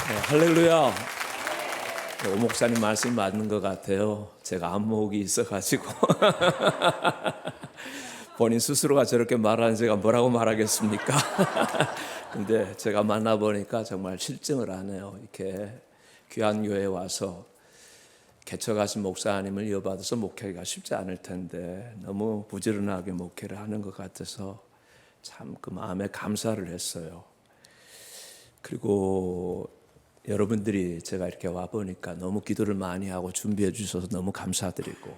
할렐루야. 오 목사님 말씀이 맞는 것 같아요. 제가 안목이 있어가지고 본인 스스로가 저렇게 말하는 제가 뭐라고 말하겠습니까? 근데 제가 만나보니까 정말 실증을 하네요. 이렇게 귀한 교회에 와서 개척하신 목사님을 이어받아서 목회가 쉽지 않을 텐데 너무 부지런하게 목회를 하는 것 같아서 참 그 마음에 감사를 했어요. 그리고 여러분들이 제가 이렇게 와 보니까 너무 기도를 많이 하고 준비해 주셔서 너무 감사드리고,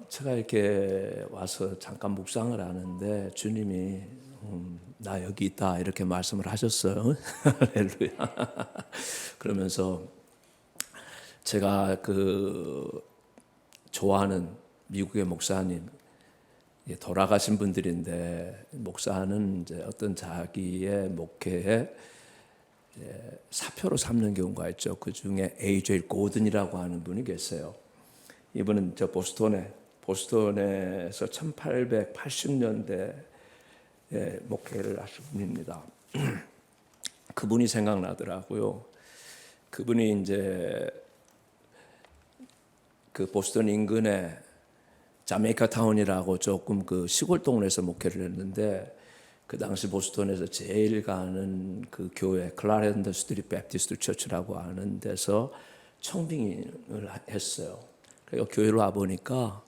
제가 이렇게 와서 잠깐 묵상을 하는데 주님이 나 여기 있다 이렇게 말씀을 하셨어요. 할렐루야. 그러면서 제가 좋아하는 미국의 목사님, 돌아가신 분들인데, 목사는 이제 어떤 자기의 목회에 사표로 삼는 경우가 있죠. 그 중에 A.J. 고든이라고 하는 분이 계세요. 이분은 보스턴에서 1880년대 목회를 하신 분입니다. 그분이 생각나더라고요. 그분이 이제 그 보스턴 인근에 자메이카 타운이라고 조금 그 시골 동네에서 목회를 했는데, 그 당시 보스턴에서 제일 가는 그 교회 클라렌더 스트리트 배프티스트 처치라고 하는 데서 청빙을 했어요. 그리고 교회로 와 보니까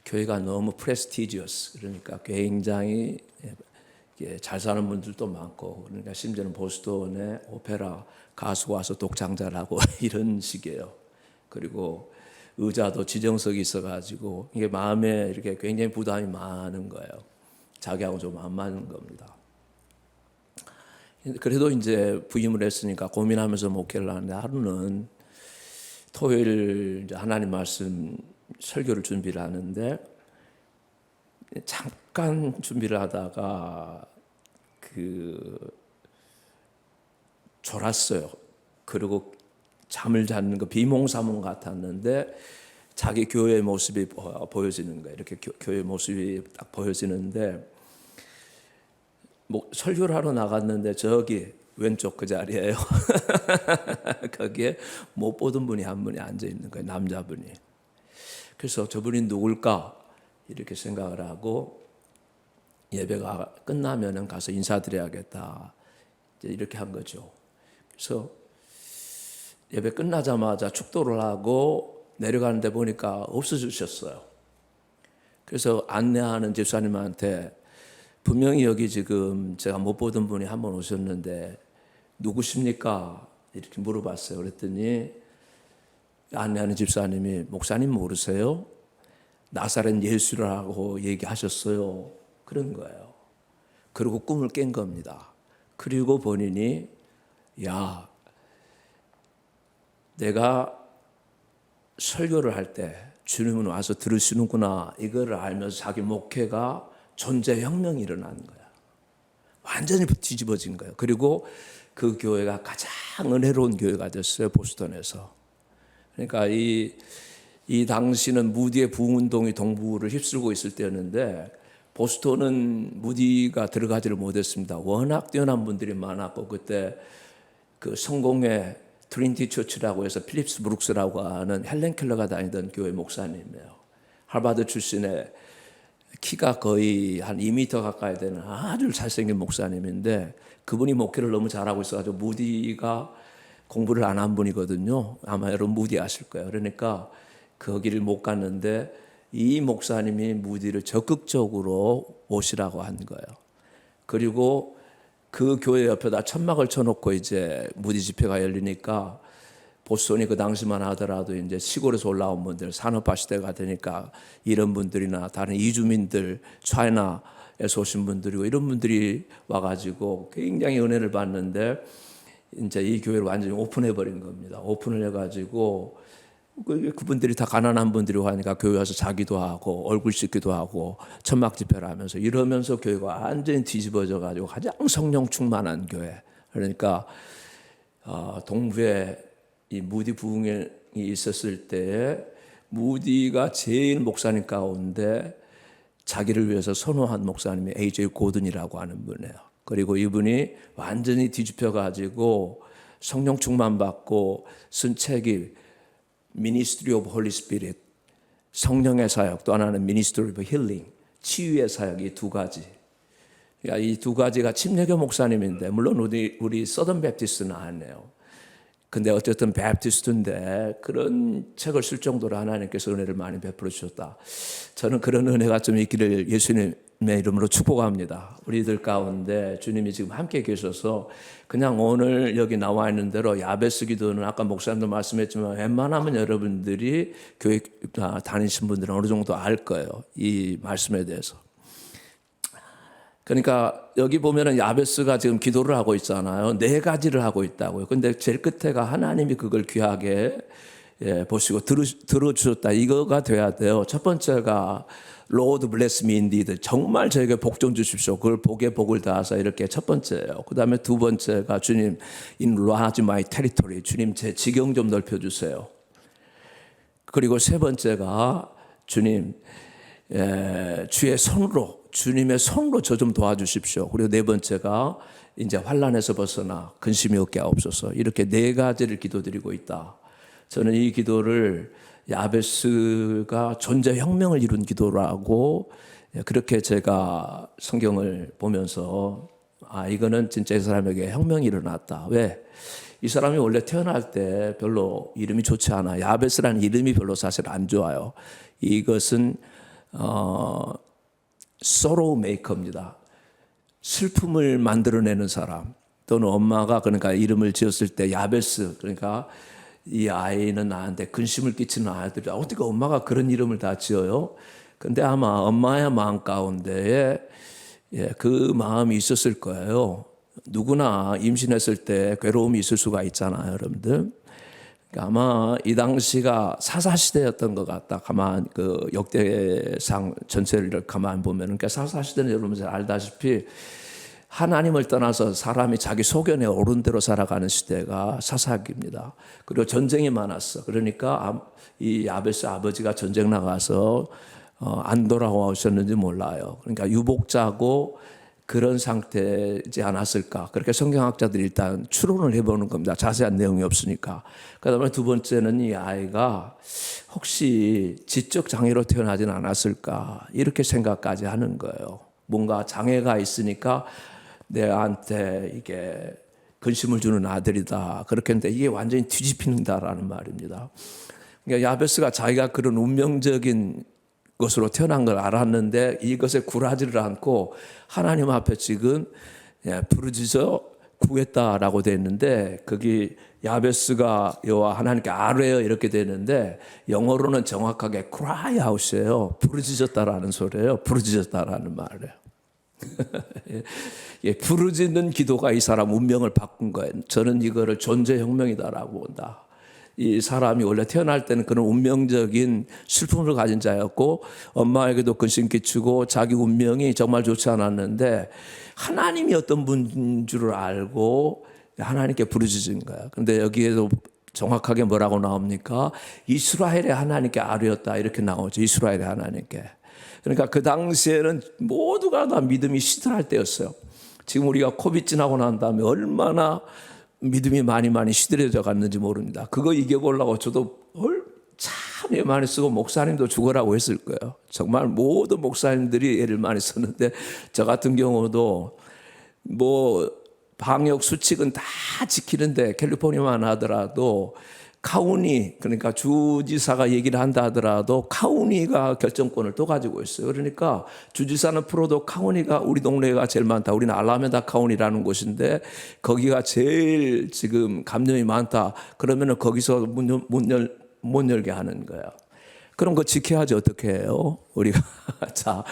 교회가 너무 프레스티지어스, 그러니까 굉장히 잘 사는 분들도 많고, 그러니까 심지어는 보스턴에 오페라 가수가 와서 독창자를 하고 이런 식이에요. 그리고 의자도 지정석이 있어가지고 이게 마음에 이렇게 굉장히 부담이 많은 거예요. 자기하고 좀 안 맞는 겁니다. 그래도 이제 부임을 했으니까 고민하면서 목회를 하는데, 하루는 토요일 이제 하나님 말씀 설교를 준비를 하는데, 잠깐 준비를 하다가 졸았어요. 그리고 잠을 잤는 거 비몽사몽 같았는데 자기 교회의 모습이 보여지는 거예요. 이렇게 교회 모습이 딱 보여지는데, 설교를 하러 나갔는데 저기 왼쪽 그 자리에요. 거기에 못 보던 분이 한 분이 앉아 있는 거예요. 남자분이. 그래서 저분이 누굴까 이렇게 생각을 하고, 예배가 끝나면은 가서 인사드려야겠다 이렇게 한 거죠. 그래서 예배 끝나자마자 축도를 하고 내려가는데 보니까 없어지셨어요. 그래서 안내하는 집사님한테 분명히 여기 지금 제가 못 보던 분이 한 번 오셨는데 누구십니까? 이렇게 물어봤어요. 그랬더니 안내하는 집사님이, 목사님 모르세요? 나사렛 예수라고 얘기하셨어요. 그런 거예요. 그리고 꿈을 깬 겁니다. 그리고 본인이, 야, 내가 설교를 할 때 주님은 와서 들으시는구나, 이거를 알면서 자기 목회가 존재혁명이 일어난 거야. 완전히 뒤집어진 거예요. 그리고 그 교회가 가장 은혜로운 교회가 됐어요. 보스턴에서. 그러니까 이 당시는 무디의 부흥운동이 동부를 휩쓸고 있을 때였는데, 보스턴은 무디가 들어가지를 못했습니다. 워낙 뛰어난 분들이 많았고, 그때 그 성공의 트리니티 처치라고 해서 필립스 브룩스라고 하는 헬렌 켈러가 다니던 교회 목사님이에요. 하버드 출신의 키가 거의 한 2m 가까이 되는 아주 잘생긴 목사님인데, 그분이 목회를 너무 잘하고 있어가지고 무디가 공부를 안 한 분이거든요. 아마 여러분 무디 아실 거예요. 그러니까 거기를 못 갔는데 이 목사님이 무디를 적극적으로 오시라고 한 거예요. 그리고 그 교회 옆에다 천막을 쳐놓고 이제 무디 집회가 열리니까, 보스턴이 그 당시만 하더라도 이제 시골에서 올라온 분들, 산업화 시대가 되니까 이런 분들이나 다른 이주민들, 차이나에서 오신 분들이고 이런 분들이 와가지고 굉장히 은혜를 받는데, 이제 이 교회를 완전히 오픈해 버린 겁니다. 오픈을 해가지고 그분들이 다 가난한 분들이 와니까 교회 와서 자기도 하고 얼굴 씻기도 하고 천막 집회를 하면서 이러면서 교회가 완전히 뒤집어져 가지고 가장 성령 충만한 교회. 그러니까 동부에 이 무디 부흥이 있었을 때에 무디가 제일 목사님 가운데 자기를 위해서 선호한 목사님이 A.J. 고든이라고 하는 분이에요. 그리고 이분이 완전히 뒤집혀 가지고 성령 충만 받고 쓴 책이 Ministry of Holy Spirit, 성령의 사역, 또 하나는 Ministry of Healing, 치유의 사역, 이 두 가지. 그러니까 이 두 가지가 침례교 목사님인데, 물론 우리 서던 베프티스트는 아니에요. 근데 어쨌든 베프티스트인데 그런 책을 쓸 정도로 하나님께서 은혜를 많이 베풀어 주셨다. 저는 그런 은혜가 좀 있기를 예수님의 이름으로 축복합니다. 우리들 가운데 주님이 지금 함께 계셔서 그냥 오늘 여기 나와 있는 대로 야베스 기도는 아까 목사님도 말씀했지만 웬만하면 여러분들이 교회 다니신 분들은 어느 정도 알 거예요. 이 말씀에 대해서. 그러니까 여기 보면은 야베스가 지금 기도를 하고 있잖아요. 4가지를 하고 있다고요. 근데 제일 끝에가 하나님이 그걸 귀하게 보시고 들어주셨다. 이거가 돼야 돼요. 첫 번째가 Lord bless me indeed. 정말 저에게 복 좀 주십시오. 그걸 복에 복을 다하사 이렇게 첫 번째예요. 그 다음에 두 번째가 주님 enlarge my territory. 주님 제 지경 좀 넓혀주세요. 그리고 세 번째가 주님 주의 손으로 주님의 손으로 저 좀 도와주십시오. 그리고 네 번째가 이제 환난에서 벗어나 근심이 없게 하옵소서. 이렇게 4가지를 기도드리고 있다. 저는 이 기도를 야베스가 존재 혁명을 이룬 기도라고 그렇게 제가 성경을 보면서 이거는 진짜 이 사람에게 혁명이 일어났다. 왜? 이 사람이 원래 태어날 때 별로 이름이 좋지 않아. 야베스라는 이름이 별로 사실 안 좋아요. 이것은 sorrow maker입니다. 슬픔을 만들어내는 사람. 또는 엄마가 그러니까 이름을 지었을 때 야베스, 그러니까 이 아이는 나한테 근심을 끼치는 아이들이 어떻게 엄마가 그런 이름을 다 지어요? 근데 아마 엄마의 마음 가운데에 그 마음이 있었을 거예요. 누구나 임신했을 때 괴로움이 있을 수가 있잖아요, 여러분들. 아마 이 당시가 사사시대였던 것 같다. 가만 그 역대상 전체를 가만 보면, 그러니까 사사시대는 여러분 잘 알다시피 하나님을 떠나서 사람이 자기 소견에 오른 대로 살아가는 시대가 사사기입니다. 그리고 전쟁이 많았어. 그러니까 이 야베스 아버지가 전쟁 나가서 안 돌아오셨는지 몰라요. 그러니까 유복자고 그런 상태이지 않았을까. 그렇게 성경학자들이 일단 추론을 해보는 겁니다. 자세한 내용이 없으니까. 그 다음에 두 번째는 이 아이가 혹시 지적 장애로 태어나진 않았을까. 이렇게 생각까지 하는 거예요. 뭔가 장애가 있으니까 내한테 이게 근심을 주는 아들이다. 그렇게 했는데 이게 완전히 뒤집힌다라는 말입니다. 그러니까 야베스가 자기가 그런 운명적인 것으로 태어난 걸 알았는데 이것에 굴하지를 않고 하나님 앞에 지금 부르짖어 구했다라고 되어 있는데, 거기 야베스가 여호와 하나님께 아뢰어 이렇게 되는데 영어로는 정확하게 cry out이에요. 부르짖었다라는 소리예요. 부르짖었다라는 말이에요. 부르짖는 기도가 이 사람 운명을 바꾼 거예요. 저는 이거를 존재혁명이다라고 본다. 이 사람이 원래 태어날 때는 그런 운명적인 슬픔을 가진 자였고 엄마에게도 근심 끼치고 자기 운명이 정말 좋지 않았는데 하나님이 어떤 분인 줄 알고 하나님께 부르짖은 거야. 근데 여기에도 정확하게 뭐라고 나옵니까? 이스라엘의 하나님께 아뢰었다 이렇게 나오죠. 이스라엘의 하나님께. 그러니까 그 당시에는 모두가 다 믿음이 시들할 때였어요. 지금 우리가 코비드 지나고 난 다음에 얼마나 믿음이 많이 시들해져 갔는지 모릅니다. 그거 이겨보려고 저도 참 애 많이 쓰고 목사님도 죽으라고 했을 거예요. 정말 모든 목사님들이 애를 많이 썼는데 저 같은 경우도 뭐 방역 수칙은 다 지키는데 캘리포니아만 하더라도 카운티, 그러니까 주지사가 얘기를 한다 하더라도 카운티가 결정권을 또 가지고 있어요. 그러니까 주지사는 풀어도 카운티가 우리 동네가 제일 많다. 우리는 알라메다 카운티라는 곳인데 거기가 제일 지금 감염이 많다. 그러면은 거기서 못 열게 하는 거예요. 그런 거 지켜야지 어떻게 해요? 우리가 자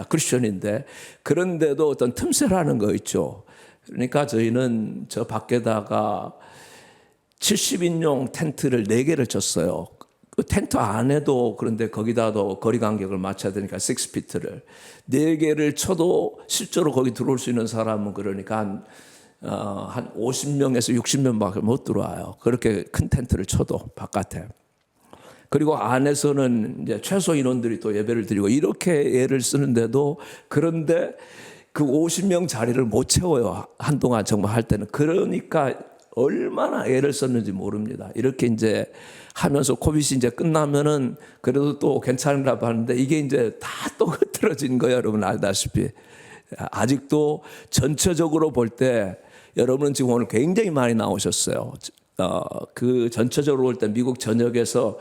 크리스천인데. 그런데도 어떤 틈새라는 거 있죠. 그러니까 저희는 저 밖에다가 70인용 텐트를 4개를 쳤어요. 그 텐트 안에도 그런데 거기다도 거리 간격을 맞춰야 되니까 6피트를 4개를 쳐도 실제로 거기 들어올 수 있는 사람은 그러니까 한 50명에서 60명밖에 못 들어와요. 그렇게 큰 텐트를 쳐도 바깥에. 그리고 안에서는 이제 최소 인원들이 또 예배를 드리고 이렇게 애를 쓰는데도, 그런데 그 50명 자리를 못 채워요. 한동안 정말 할 때는. 그러니까 얼마나 애를 썼는지 모릅니다. 이렇게 이제 하면서 코빗이 이제 끝나면은 그래도 또 괜찮으라고 하는데 이게 이제 다 또 흐트러진 거예요. 여러분 알다시피. 아직도 전체적으로 볼 때 여러분은 지금 오늘 굉장히 많이 나오셨어요. 그 전체적으로 볼 때 미국 전역에서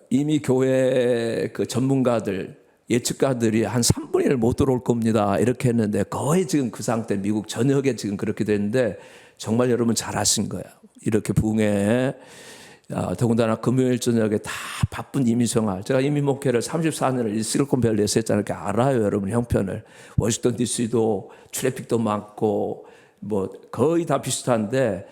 이미 교회 그 전문가들 예측가들이 한 3분의 1 못 들어올 겁니다. 이렇게 했는데 거의 지금 그 상태 미국 전역에 지금 그렇게 됐는데 정말 여러분 잘하신 거예요. 이렇게 부흥회 더군다나 금요일 저녁에 다 바쁜 이민생활. 제가 이민 목회를 34년을 실리콘밸리에서 했잖아요. 그러니까 알아요, 여러분 형편을. 워싱턴 DC도 트래픽도 많고 뭐 거의 다 비슷한데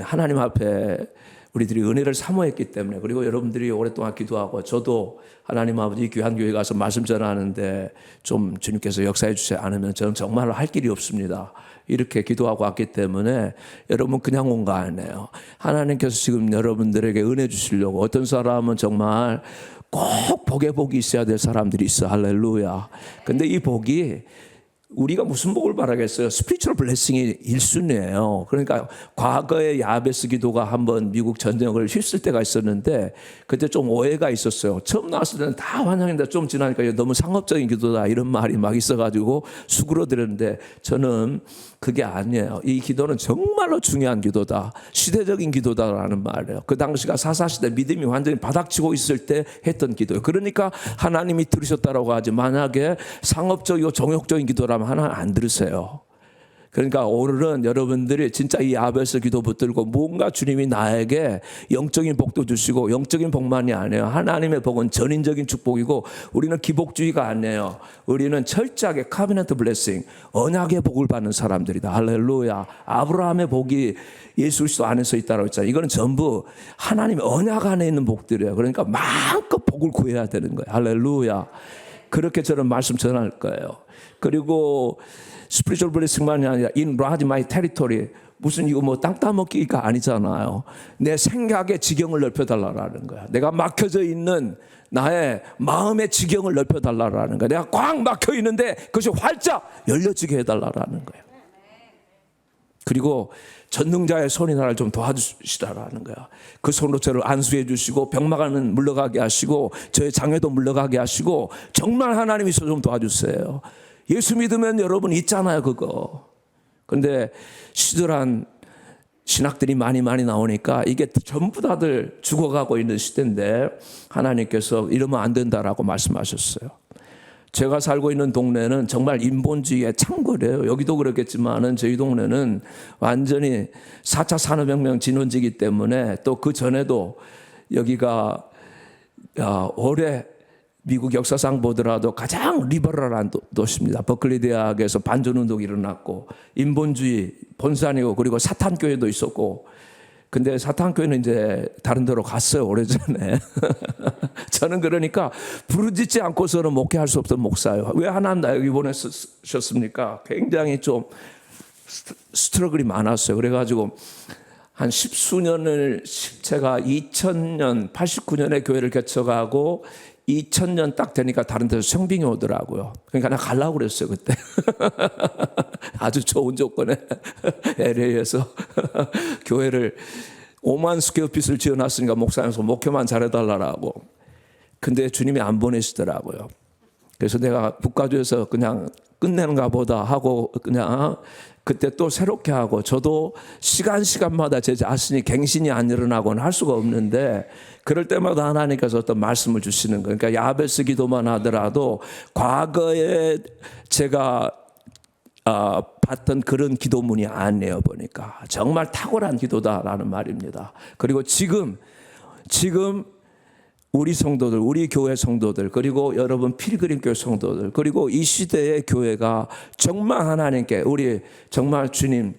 하나님 앞에 우리들이 은혜를 사모했기 때문에 그리고 여러분들이 오랫동안 기도하고 저도 하나님 아버지 귀한 교회 가서 말씀 전하는데 좀 주님께서 역사해 주지 않으면 저는 정말로 할 길이 없습니다. 이렇게 기도하고 왔기 때문에 여러분 그냥 온 거 아니에요. 하나님께서 지금 여러분들에게 은혜 주시려고 어떤 사람은 정말 꼭 복에 복이 있어야 될 사람들이 있어. 할렐루야. 근데 이 복이 우리가 무슨 복을 바라겠어요? 스피리추얼 블레싱이 1순위예요. 그러니까 과거에 야베스 기도가 한번 미국 전역을 휩쓸 때가 있었는데 그때 좀 오해가 있었어요. 처음 나왔을 때는 다 환영인데 좀 지나니까 너무 상업적인 기도다 이런 말이 막 있어가지고 수그러들었는데 저는 그게 아니에요. 이 기도는 정말로 중요한 기도다. 시대적인 기도다라는 말이에요. 그 당시가 사사시대 믿음이 완전히 바닥치고 있을 때 했던 기도예요. 그러니까 하나님이 들으셨다라고 하지 만약에 상업적이고 정욕적인 기도라면 하나님 안 들으세요. 그러니까 오늘은 여러분들이 진짜 이 야베스 기도 붙들고 뭔가 주님이 나에게 영적인 복도 주시고 영적인 복만이 아니에요. 하나님의 복은 전인적인 축복이고 우리는 기복주의가 아니에요. 우리는 철저하게 카비넌트 블레싱 언약의 복을 받는 사람들이다. 할렐루야. 아브라함의 복이 예수 그리스도 안에서 있다고 했잖아요. 이거는 전부 하나님의 언약 안에 있는 복들이에요. 그러니까 마음껏 복을 구해야 되는 거예요. 할렐루야. 그렇게 저는 말씀 전할 거예요. 그리고 스피리추얼 블레싱만이 아니라 enlarge my territory. 무슨 이거 뭐 땅 따먹기가 아니잖아요. 내 생각의 지경을 넓혀달라는 거야. 내가 막혀져 있는 나의 마음의 지경을 넓혀달라는 거야. 내가 꽉 막혀 있는데 그것이 활짝 열려지게 해달라는 거야. 그리고 전능자의 손이 나를 좀 도와주시라는 거야. 그 손으로 저를 안수해 주시고 병마가는 물러가게 하시고 저의 장애도 물러가게 하시고 정말 하나님이 좀 도와주세요. 예수 믿으면 여러분 있잖아요, 그거. 그런데 시들한 신학들이 많이 나오니까 이게 전부 다들 죽어가고 있는 시대인데 하나님께서 이러면 안 된다라고 말씀하셨어요. 제가 살고 있는 동네는 정말 인본주의의 창궐이에요. 여기도 그렇겠지만은 저희 동네는 완전히 4차 산업혁명 진원지이기 때문에 또 그 전에도 여기가 올해 미국 역사상 보더라도 가장 리버럴한 도시입니다. 버클리 대학에서 반전운동이 일어났고 인본주의 본산이고 그리고 사탄교회도 있었고 근데 사탄교회는 이제 다른 데로 갔어요. 오래전에. 저는 그러니까 부르짖지 않고서는 목회할 수 없던 목사예요. 왜 하나님 나 여기 보내셨습니까? 굉장히 좀 스트러글이 많았어요. 그래가지고 한 10수년을 제가 2000년 89년에 교회를 개척하고 2000년 딱 되니까 다른 데서 성빙이 오더라고요. 그러니까 나 가려고 그랬어요 그때. 아주 좋은 조건에 LA에서 교회를 5만 스퀘어핏을 지어놨으니까 목사님께서 목회만 잘해달라고. 근데 주님이 안 보내시더라고요. 그래서 내가 북가주에서 그냥 끝내는가 보다 하고 그냥 그때 또 새롭게 하고 저도 시간마다 제 자신이 갱신이 안 일어나고는 할 수가 없는데 그럴 때마다 하나님께서 어떤 말씀을 주시는 거예요. 그러니까 야베스 기도만 하더라도 과거에 제가 봤던 그런 기도문이 아니에요. 보니까 정말 탁월한 기도다라는 말입니다. 그리고 지금 우리 성도들, 우리 교회 성도들, 그리고 여러분 필그림 교회 성도들, 그리고 이 시대의 교회가 정말 하나님께 우리 정말 주님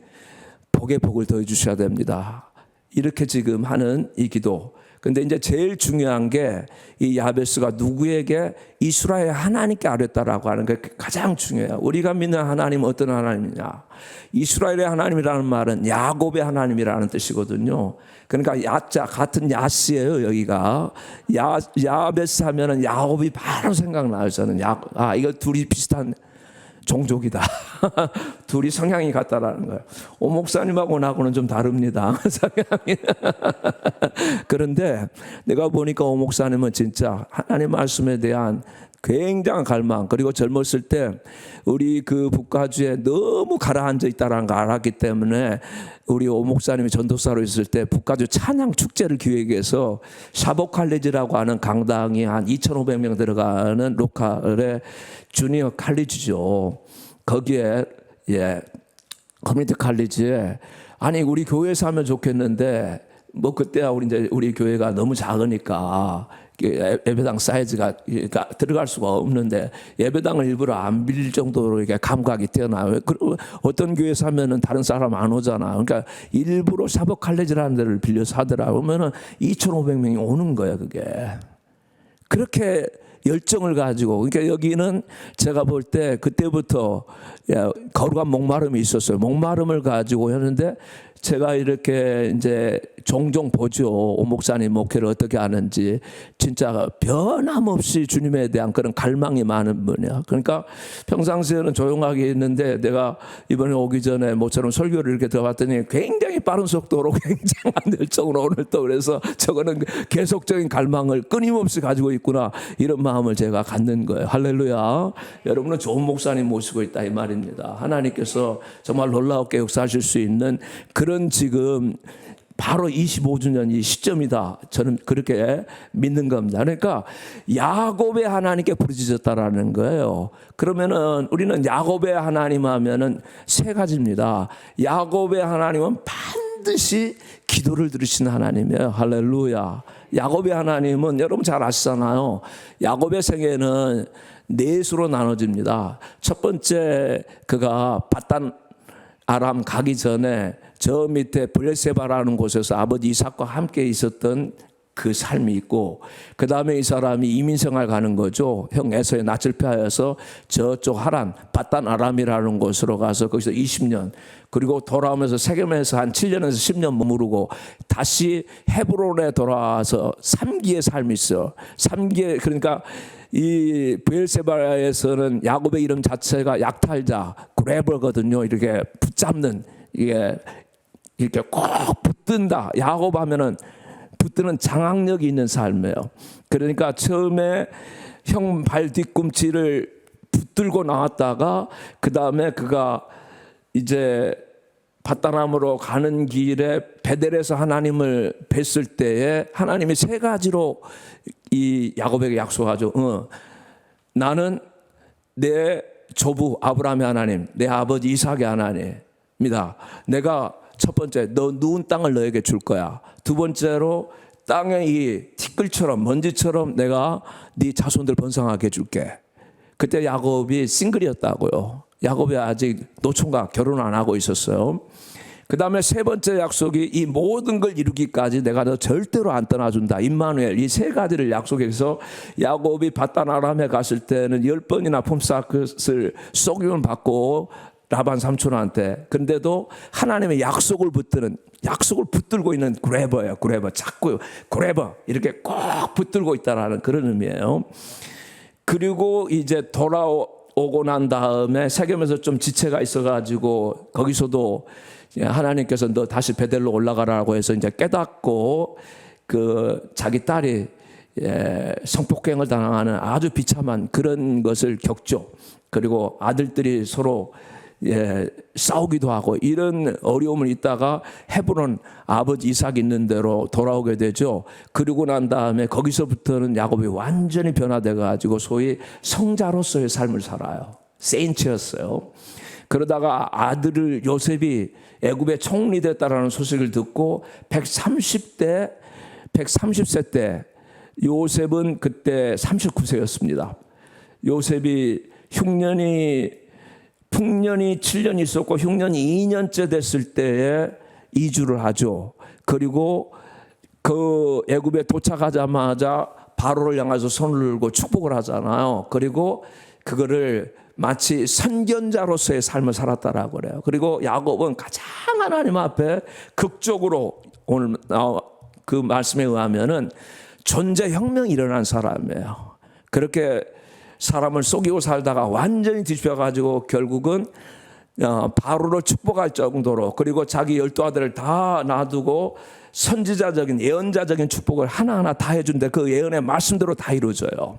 복의 복을 더해 주셔야 됩니다. 이렇게 지금 하는 이 기도. 근데 이제 제일 중요한 게 이 야베스가 누구에게 이스라엘 하나님께 아뢰었다라고 하는 게 가장 중요해요. 우리가 믿는 하나님은 어떤 하나님이냐? 이스라엘의 하나님이라는 말은 야곱의 하나님이라는 뜻이거든요. 그러니까 야자 같은 야씨예요. 여기가 야베스 하면은 야곱이 바로 생각나요. 저는 이거 둘이 비슷한 종족이다. 둘이 성향이 같다라는 거예요. 오 목사님하고 나하고는 좀 다릅니다. 성향이. 그런데 내가 보니까 오 목사님은 진짜 하나님 말씀에 대한 굉장한 갈망, 그리고 젊었을 때 우리 그 북가주에 너무 가라앉아 있다는 걸 알았기 때문에 우리 오 목사님이 전도사로 있을 때 북가주 찬양 축제를 기획해서 샤보칼리지라고 하는 강당이 한 2,500명 들어가는 로컬의 주니어 칼리지죠. 거기에 커뮤니티 칼리지에 아니 우리 교회에서 하면 좋겠는데 뭐 그때야 우리 교회가 너무 작으니까 예배당 사이즈가 들어갈 수가 없는데 예배당을 일부러 안 빌릴 정도로 이렇게 감각이 뛰어나요. 어떤 교회에서 하면은 다른 사람 안 오잖아. 그러니까 일부러 샤버 칼레지라는 데를 빌려서 하더라. 그러면은 2,500명이 오는 거야, 그게. 그렇게 열정을 가지고, 그러니까 여기는 제가 볼 때 그때부터 거룩한 목마름이 있었어요. 목마름을 가지고 했는데 제가 이렇게 이제 종종 보죠. 오 목사님 목회를 어떻게 하는지. 진짜 변함없이 주님에 대한 그런 갈망이 많은 분이야. 그러니까 평상시에는 조용하게 있는데 내가 이번에 오기 전에 모처럼 설교를 이렇게 들어봤더니 굉장히 빠른 속도로 굉장한 열정으로 오늘 또 그래서 저거는 계속적인 갈망을 끊임없이 가지고 있구나, 이런 마음을 제가 갖는 거예요. 할렐루야. 여러분은 좋은 목사님 모시고 있다 이 말입니다. 하나님께서 정말 놀랍게 역사하실 수 있는 그런 지금 바로 25주년 이 시점이다. 저는 그렇게 믿는 겁니다. 그러니까 야곱의 하나님께 부르짖었다라는 거예요. 그러면은 우리는 야곱의 하나님 하면은 세 가지입니다. 야곱의 하나님은 반드시 기도를 들으시는 하나님이에요. 할렐루야. 야곱의 하나님은 여러분 잘 아시잖아요. 야곱의 생애는 넷으로 나눠집니다. 첫 번째, 그가 바단 아람 가기 전에 저 밑에 브레세바라는 곳에서 아버지 이삭과 함께 있었던 그 삶이 있고, 그 다음에 이 사람이 이민생활 가는 거죠. 형 에서의 낯을 피하여서 저쪽 하란 바단 아람이라는 곳으로 가서 거기서 20년, 그리고 돌아오면서 세겜에서 한 7년에서 10년 머무르고 다시 헤브론에 돌아와서 3기의 삶이 있어요. 3기의, 그러니까 이 브엘세바에서는 야곱의 이름 자체가 약탈자, 그래버거든요. 이렇게 붙잡는, 이게 이렇게 꼭 붙든다. 야곱 하면은 붙드는 장악력이 있는 삶이에요. 그러니까 처음에 형 발 뒤꿈치를 붙들고 나왔다가 그 다음에 그가 이제 바다람으로 가는 길에 베델에서 하나님을 뵀을 때에 하나님이 세 가지로 이 야곱에게 약속하죠. 나는 내 조부 아브라함의 하나님, 내 아버지 이삭의 하나님입니다. 내가 첫 번째, 너 누운 땅을 너에게 줄 거야. 두 번째로 땅의 이 티끌처럼 먼지처럼 내가 네 자손들 번성하게 해줄게. 그때 야곱이 싱글이었다고요. 야곱이 아직 노총각 결혼 안 하고 있었어요. 그 다음에 세 번째 약속이 이 모든 걸 이루기까지 내가 너 절대로 안 떠나준다. 임마누엘. 이 세 가지를 약속해서 야곱이 바단 아람에 갔을 때는 10번이나 폼사크를 쏘기를 받고 라반 삼촌한테. 근데도 하나님의 약속을 붙들고 있는 그래버예요. 그래버. 자꾸 그래버. 이렇게 꼭 붙들고 있다라는 그런 의미예요. 그리고 이제 돌아오고 난 다음에 세겜에서 좀 지체가 있어가지고 거기서도 하나님께서 너 다시 베델로 올라가라고 해서 이제 깨닫고 그 자기 딸이 성폭행을 당하는 아주 비참한 그런 것을 겪죠. 그리고 아들들이 서로 싸우기도 하고 이런 어려움을 있다가 헤브론 아버지 이삭 있는 데로 돌아오게 되죠. 그러고 난 다음에 거기서부터는 야곱이 완전히 변화돼 가지고 소위 성자로서의 삶을 살아요. 세인트였어요. 그러다가 아들을 요셉이 애굽의 총리 됐다라는 소식을 듣고 130세 때 요셉은 그때 39세였습니다. 요셉이 풍년이 7년 있었고 흉년이 2년째 됐을 때에 이주를 하죠. 그리고 그 애굽에 도착하자마자 바로를 향해서 손을 들고 축복을 하잖아요. 그리고 그거를 마치 선견자로서의 삶을 살았다라고 그래요. 그리고 야곱은 가장 하나님 앞에 극적으로 오늘 그 말씀에 의하면은 존재 혁명이 일어난 사람이에요. 그렇게 사람을 속이고 살다가 완전히 뒤집혀가지고 결국은 바로를 축복할 정도로, 그리고 자기 12아들을 다 놔두고 선지자적인 예언자적인 축복을 하나하나 다 해준대. 그 예언의 말씀대로 다 이루어져요.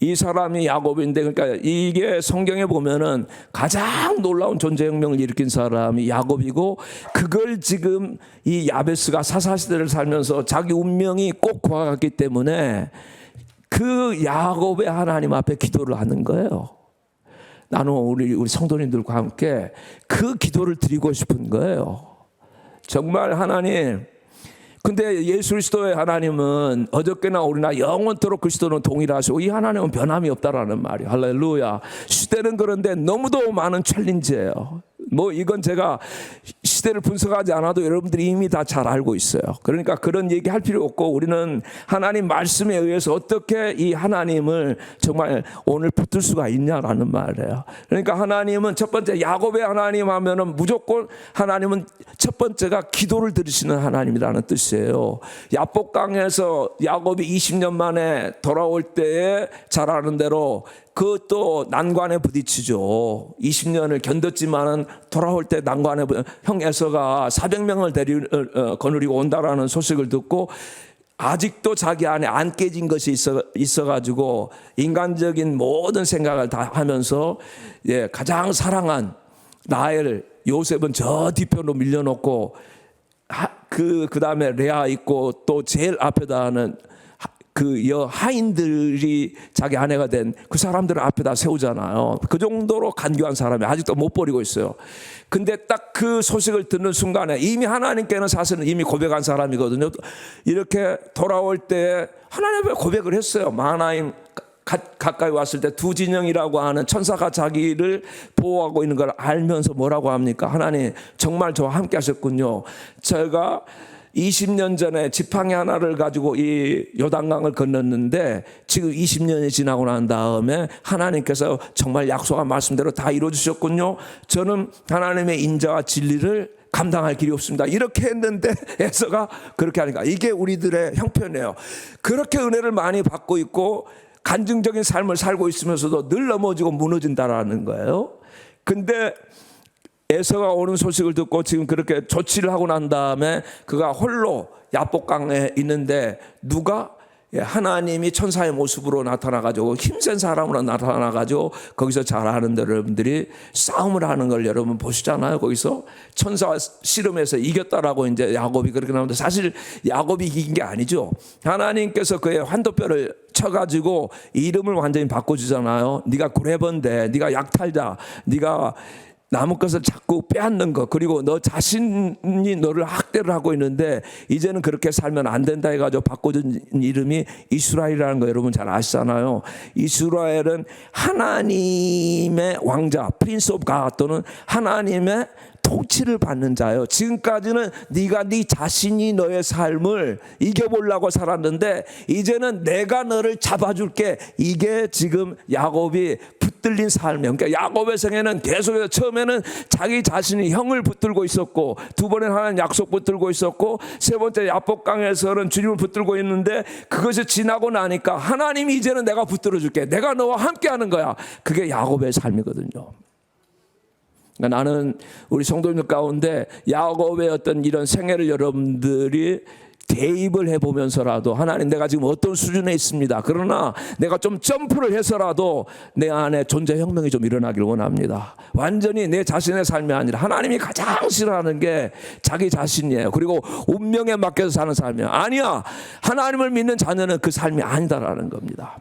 이 사람이 야곱인데, 그러니까 이게 성경에 보면은 가장 놀라운 존재혁명을 일으킨 사람이 야곱이고, 그걸 지금 이 야베스가 사사시대를 살면서 자기 운명이 꼭 구하갔기 때문에 그 야곱의 하나님 앞에 기도를 하는 거예요. 나는 우리 성도님들과 함께 그 기도를 드리고 싶은 거예요. 정말 하나님, 근데 예수 그리스도의 하나님은 어저께나 오늘나 영원토록 그리스도는 동일하시고 이 하나님은 변함이 없다라는 말이에요. 할렐루야. 시대는 그런데 너무도 많은 챌린지예요. 뭐 이건 제가 시대를 분석하지 않아도 여러분들이 이미 다 잘 알고 있어요. 그러니까 그런 얘기 할 필요 없고, 우리는 하나님 말씀에 의해서 어떻게 이 하나님을 정말 오늘 붙들 수가 있냐라는 말이에요. 그러니까 하나님은 첫 번째, 야곱의 하나님 하면은 무조건 하나님은 첫 번째가 기도를 들으시는 하나님이라는 뜻이에요. 야복강에서 야곱이 20년 만에 돌아올 때에 잘 아는 대로 그것도 난관에 부딪히죠. 20년을 견뎠지만은 돌아올 때 난관에 형 에서가 400명을 거느리고 온다라는 소식을 듣고 아직도 자기 안에 안 깨진 것이 있어가지고 인간적인 모든 생각을 다 하면서 가장 사랑한 라헬, 요셉은 저 뒤편으로 밀려놓고 그 다음에 레아 있고 또 제일 앞에다는 그 하인들이 자기 아내가 된 그 사람들을 앞에다 세우잖아요. 그 정도로 간교한 사람이 아직도 못 버리고 있어요. 근데 딱 그 소식을 듣는 순간에 이미 하나님께는 사실은 이미 고백한 사람이거든요. 이렇게 돌아올 때 하나님 앞에 고백을 했어요. 마하나임 가까이 왔을 때 두 진영이라고 하는 천사가 자기를 보호하고 있는 걸 알면서 뭐라고 합니까? 하나님 정말 저와 함께 하셨군요. 제가 20년 전에 지팡이 하나를 가지고 이 요단강을 건넜는데 지금 20년이 지나고 난 다음에 하나님께서 정말 약속한 말씀대로 다 이루어주셨군요. 저는 하나님의 인자와 진리를 감당할 길이 없습니다. 이렇게 했는데 에서가 그렇게 하니까 이게 우리들의 형편이에요. 그렇게 은혜를 많이 받고 있고 간증적인 삶을 살고 있으면서도 늘 넘어지고 무너진다라는 거예요. 근데 에서가 오는 소식을 듣고 지금 그렇게 조치를 하고 난 다음에 그가 홀로 야복강에 있는데 누가 하나님이 천사의 모습으로 나타나가지고 힘센 사람으로 나타나가지고 거기서 잘 아는 대로 여러분들이 싸움을 하는 걸 여러분 보시잖아요. 거기서 천사 씨름해서 이겼다라고 이제 야곱이 그렇게 나오는데 사실 야곱이 이긴 게 아니죠. 하나님께서 그의 환도뼈를 쳐가지고 이름을 완전히 바꿔주잖아요. 네가 구레번데, 네가 약탈자, 네가 남의 것을 자꾸 빼앗는 것, 그리고 너 자신이 너를 학대를 하고 있는데 이제는 그렇게 살면 안 된다 해가지고 바꿔준 이름이 이스라엘이라는 거 여러분 잘 아시잖아요. 이스라엘은 하나님의 왕자, 프린스 오브 갓 또는 하나님의 통치를 받는 자예요. 지금까지는 네가 네 자신이 너의 삶을 이겨보려고 살았는데 이제는 내가 너를 잡아줄게. 이게 지금 야곱이 붙들린 삶이에요. 그러니까 야곱의 생애는 계속해서 처음에는 자기 자신이 형을 붙들고 있었고, 두 번에 하나님 약속 붙들고 있었고, 세 번째 야복강에서는 주님을 붙들고 있는데 그것이 지나고 나니까 하나님이 이제는 내가 붙들어줄게. 내가 너와 함께하는 거야. 그게 야곱의 삶이거든요. 그러니까 나는 우리 성도님들 가운데 야곱의 어떤 이런 생애를 여러분들이 대입을 해보면서라도 하나님 내가 지금 어떤 수준에 있습니다. 그러나 내가 좀 점프를 해서라도 내 안에 존재 혁명이 좀 일어나길 원합니다. 완전히 내 자신의 삶이 아니라 하나님이 가장 싫어하는 게 자기 자신이에요. 그리고 운명에 맡겨서 사는 삶이에요. 아니야, 하나님을 믿는 자녀는 그 삶이 아니다라는 겁니다.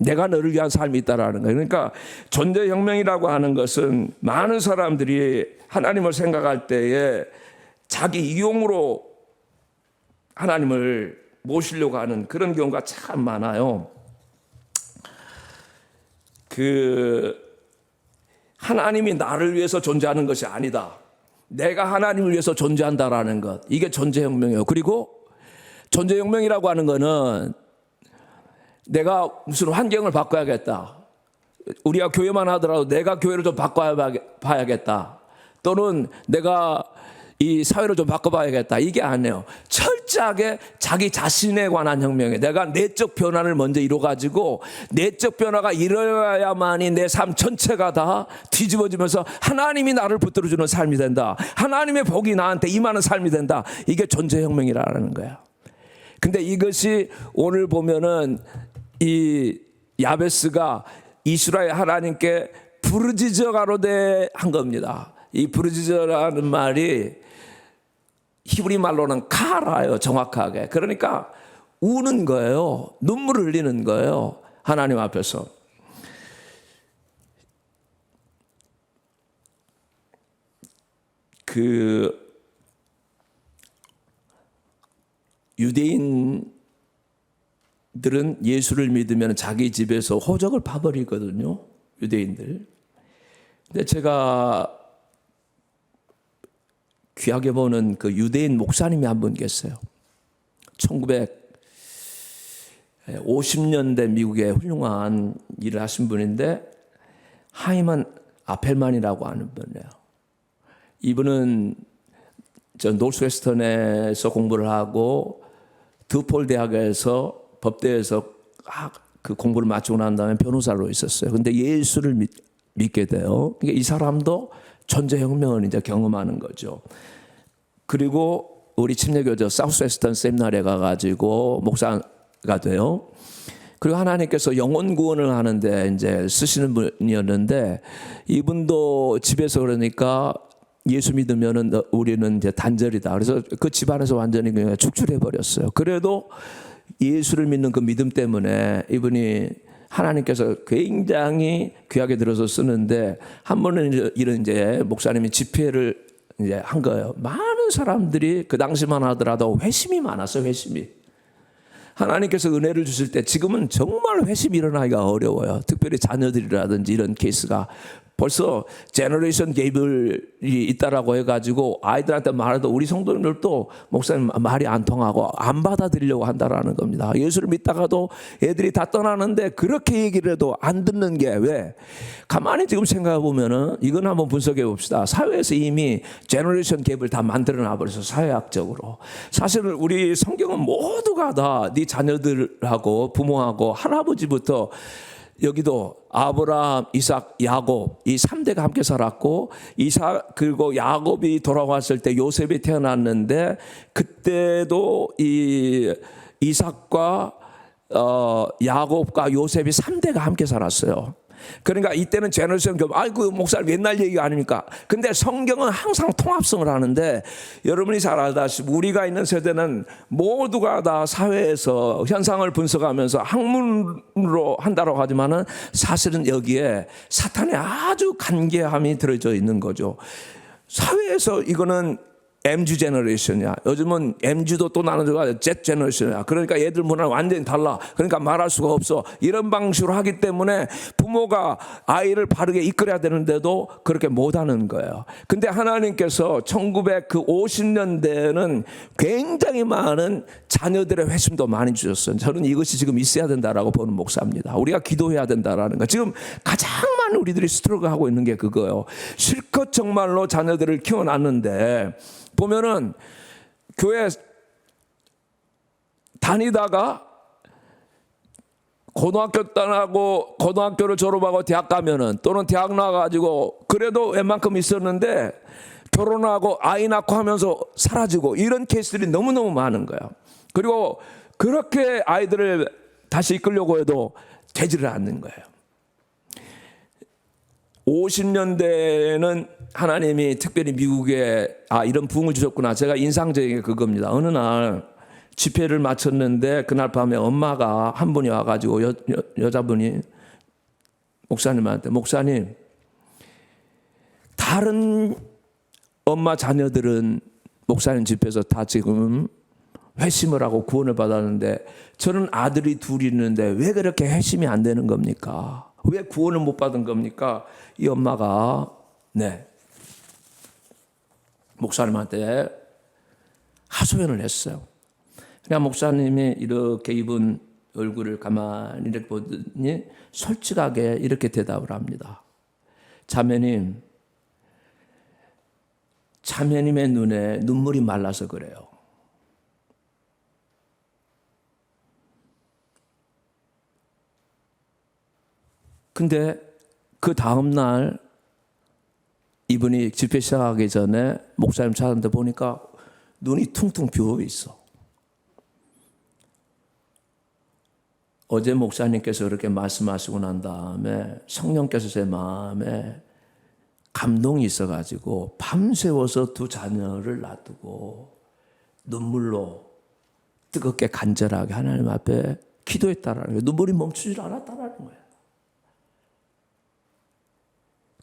내가 너를 위한 삶이 있다라는 거예요. 그러니까 존재혁명이라고 하는 것은 많은 사람들이 하나님을 생각할 때에 자기 이용으로 하나님을 모시려고 하는 그런 경우가 참 많아요. 하나님이 나를 위해서 존재하는 것이 아니다. 내가 하나님을 위해서 존재한다라는 것. 이게 존재혁명이에요. 그리고 존재혁명이라고 하는 거는 내가 무슨 환경을 바꿔야겠다. 우리가 교회만 하더라도 내가 교회를 좀 바꿔봐야겠다. 또는 내가 이 사회를 좀 바꿔봐야겠다. 이게 아니에요. 철저하게 자기 자신에 관한 혁명에 내가 내적 변화를 먼저 이뤄가지고 내적 변화가 일어나야만이 내 삶 전체가 다 뒤집어지면서 하나님이 나를 붙들어주는 삶이 된다. 하나님의 복이 나한테 임하는 삶이 된다. 이게 존재혁명이라는 거예요. 근데 이것이 오늘 보면은 이 야베스가 이스라엘 하나님께 부르짖어 가로되 한 겁니다. 이 부르짖어라는 말이 히브리 말로는 카라예요, 정확하게. 그러니까 우는 거예요. 눈물을 흘리는 거예요. 하나님 앞에서. 그 유대인들은 예수를 믿으면 자기 집에서 호적을 파버리거든요. 유대인들. 근데 제가 귀하게 보는 그 유대인 목사님이 한 분 계세요. 1950년대 미국에 훌륭한 일을 하신 분인데 하이만 아펠만이라고 하는 분이에요. 이분은 저 노스웨스턴에서 공부를 하고 드폴 대학에서 법대에서 그 공부를 마치고 난 다음에 변호사로 있었어요. 근데 예수를 믿게 돼요. 그러니까 이 사람도 존재혁명을 이제 경험하는 거죠. 그리고 우리 침례교도 사우스웨스턴 세미나리에 가가지고 목사가 돼요. 그리고 하나님께서 영혼 구원을 하는데 이제 쓰시는 분이었는데 이분도 집에서 그러니까 예수 믿으면은 우리는 이제 단절이다. 그래서 그 집안에서 완전히 그냥 축출해 버렸어요. 그래도 예수를 믿는 그 믿음 때문에 이분이 하나님께서 굉장히 귀하게 들어서 쓰는데 한 번은 이런 이제 목사님이 집회를 이제 한 거예요. 많은 사람들이 그 당시만 하더라도 회심이 많았어요. 회심이. 하나님께서 은혜를 주실 때 지금은 정말 회심이 일어나기가 어려워요. 특별히 자녀들이라든지 이런 케이스가 벌써 제너레이션 갭이 있다라고 해가지고 아이들한테 말해도 우리 성도님들도 목사님 말이 안 통하고 안 받아들이려고 한다라는 겁니다. 예수를 믿다가도 애들이 다 떠나는데 그렇게 얘기를 해도 안 듣는 게 왜? 가만히 지금 생각해 보면은 이건 한번 분석해 봅시다. 사회에서 이미 제너레이션 갭을 다 만들어 놔버려서 사회학적으로. 사실은 우리 성경은 모두가 다 네 자녀들하고 부모하고 할아버지부터 여기도 아브라함, 이삭, 야곱 이 3대가 함께 살았고 그리고 야곱이 돌아왔을 때 요셉이 태어났는데 그때도 이 이삭과 야곱과 요셉이 3대가 함께 살았어요. 그러니까 이때는 제너레이션 겹, 아이고 목사님 옛날 얘기가 아닙니까? 근데 성경은 항상 통합성을 하는데 여러분이 잘 알다시피 우리가 있는 세대는 모두가 다 사회에서 현상을 분석하면서 학문으로 한다고 하지만은 사실은 여기에 사탄의 아주 간계함이 들어져 있는 거죠. 사회에서 이거는 MZ 제너레이션이야. 요즘은 MZ도 또 나눠져가 Z 제너레이션이야. 그러니까 얘들 문화는 완전히 달라. 그러니까 말할 수가 없어. 이런 방식으로 하기 때문에 부모가 아이를 바르게 이끌어야 되는데도 그렇게 못하는 거예요. 근데 하나님께서 1950년대에는 굉장히 많은 자녀들의 회심도 많이 주셨어요. 저는 이것이 지금 있어야 된다라고 보는 목사입니다. 우리가 기도해야 된다라는 거. 지금 가장 많은 우리들이 스트러글하고 있는 게 그거예요. 실컷 정말로 자녀들을 키워놨는데 보면은 교회 다니다가 고등학교 떠나고 고등학교를 졸업하고 대학 가면은 또는 대학 나가가지고 그래도 웬만큼 있었는데 결혼하고 아이 낳고 하면서 사라지고 이런 케이스들이 너무너무 많은 거야. 그리고 그렇게 아이들을 다시 이끌려고 해도 되지를 않는 거예요. 50년대에는 하나님이 특별히 미국에 이런 부흥을 주셨구나. 제가 인상적인 게 그겁니다. 어느 날 집회를 마쳤는데 그날 밤에 엄마가 한 분이 와가지고 여자분이 목사님한테 목사님 다른 엄마 자녀들은 목사님 집에서 다 지금 회심을 하고 구원을 받았는데 저는 아들이 둘이 있는데 왜 그렇게 회심이 안 되는 겁니까? 왜 구원을 못 받은 겁니까? 이 엄마가 목사님한테 하소연을 했어요. 그냥 목사님이 이렇게 이분 얼굴을 가만히 이렇게 보더니 솔직하게 이렇게 대답을 합니다. 자매님, 자매님의 눈에 눈물이 말라서 그래요. 근데 그 다음날 이분이 집회 시작하기 전에 목사님 찾았는데 보니까 눈이 퉁퉁 비어 있어. 어제 목사님께서 그렇게 말씀하시고 난 다음에 성령께서 제 마음에 감동이 있어가지고 밤새워서 두 자녀를 놔두고 눈물로 뜨겁게 간절하게 하나님 앞에 기도했다라는 거예요. 눈물이 멈추질 않았다라는 거예요.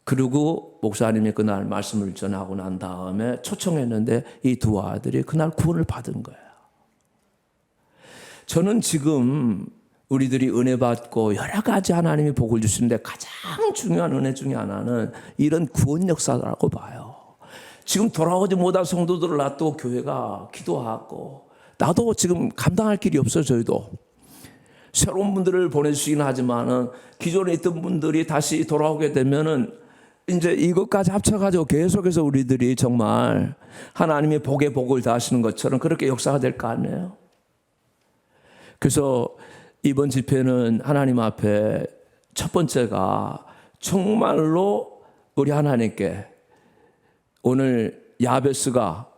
그리고 목사님이 그날 말씀을 전하고 난 다음에 초청했는데 이 두 아들이 그날 구원을 받은 거예요. 저는 지금 우리들이 은혜 받고 여러 가지 하나님이 복을 주시는데 가장 중요한 은혜 중에 하나는 이런 구원 역사라고 봐요. 지금 돌아오지 못한 성도들을 놔두고 교회가 기도하고 나도 지금 감당할 길이 없어요. 저희도 새로운 분들을 보내주시긴 하지만은 기존에 있던 분들이 다시 돌아오게 되면은 이제 이것까지 합쳐가지고 계속해서 우리들이 정말 하나님의 복에 복을 다하시는 것처럼 그렇게 역사가 될 거 아니에요. 그래서 이번 집회는 하나님 앞에 첫 번째가 정말로 우리 하나님께 오늘 야베스가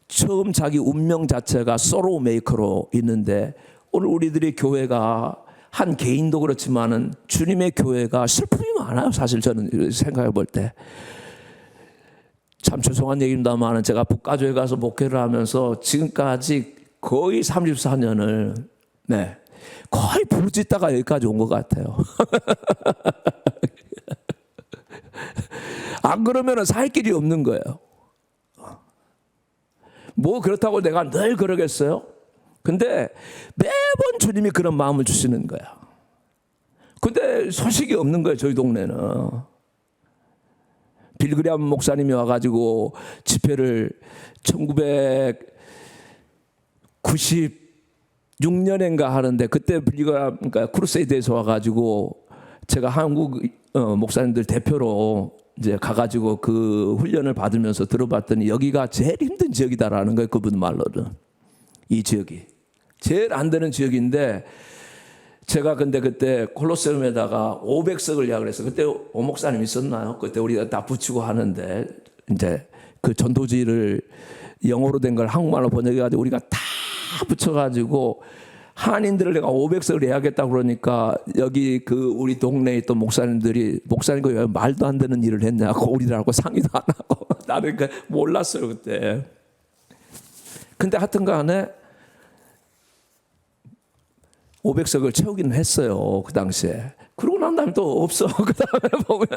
처음 자기 운명 자체가 소로우 메이커로 있는데 오늘 우리들의 교회가 한 개인도 그렇지만은 주님의 교회가 슬픔이 많아요. 사실 저는 생각해 볼 때. 참 죄송한 얘기입니다만 제가 북가조에 가서 목회를 하면서 지금까지 거의 34년을 거의 부르짖다가 여기까지 온 것 같아요. 안 그러면 살 길이 없는 거예요. 뭐 그렇다고 내가 늘 그러겠어요? 근데 매번 주님이 그런 마음을 주시는 거야. 근데 소식이 없는 거예요. 저희 동네는. 빌그리암 목사님이 와가지고 집회를 1996년인가 하는데 그때 빌그리암 그러니까 크루세이드에서 와가지고 제가 한국 목사님들 대표로 이제 가가지고 그 훈련을 받으면서 들어봤더니 여기가 제일 힘든 지역이다라는 거예요. 그분 말로는. 이 지역이. 제일 안 되는 지역인데 제가 근데 그때 콜로세움에다가 500석을 예약을 했어요. 그때 오 목사님 있었나요? 그때 우리가 다 붙이고 하는데 이제 그 전도지를 영어로 된 걸 한국말로 번역해가지고 우리가 다 붙여가지고 한인들을 내가 500석을 예약했다고 그러니까 여기 그 우리 동네에 있던 목사님들이 목사님 왜 말도 안 되는 일을 했냐고 우리들하고 상의도 안 하고 나는 몰랐어요 그때. 근데 하여튼 간에 500석을 채우기는 했어요. 그 당시에. 그러고 난 다음에 또 없어. 그 다음에 보면.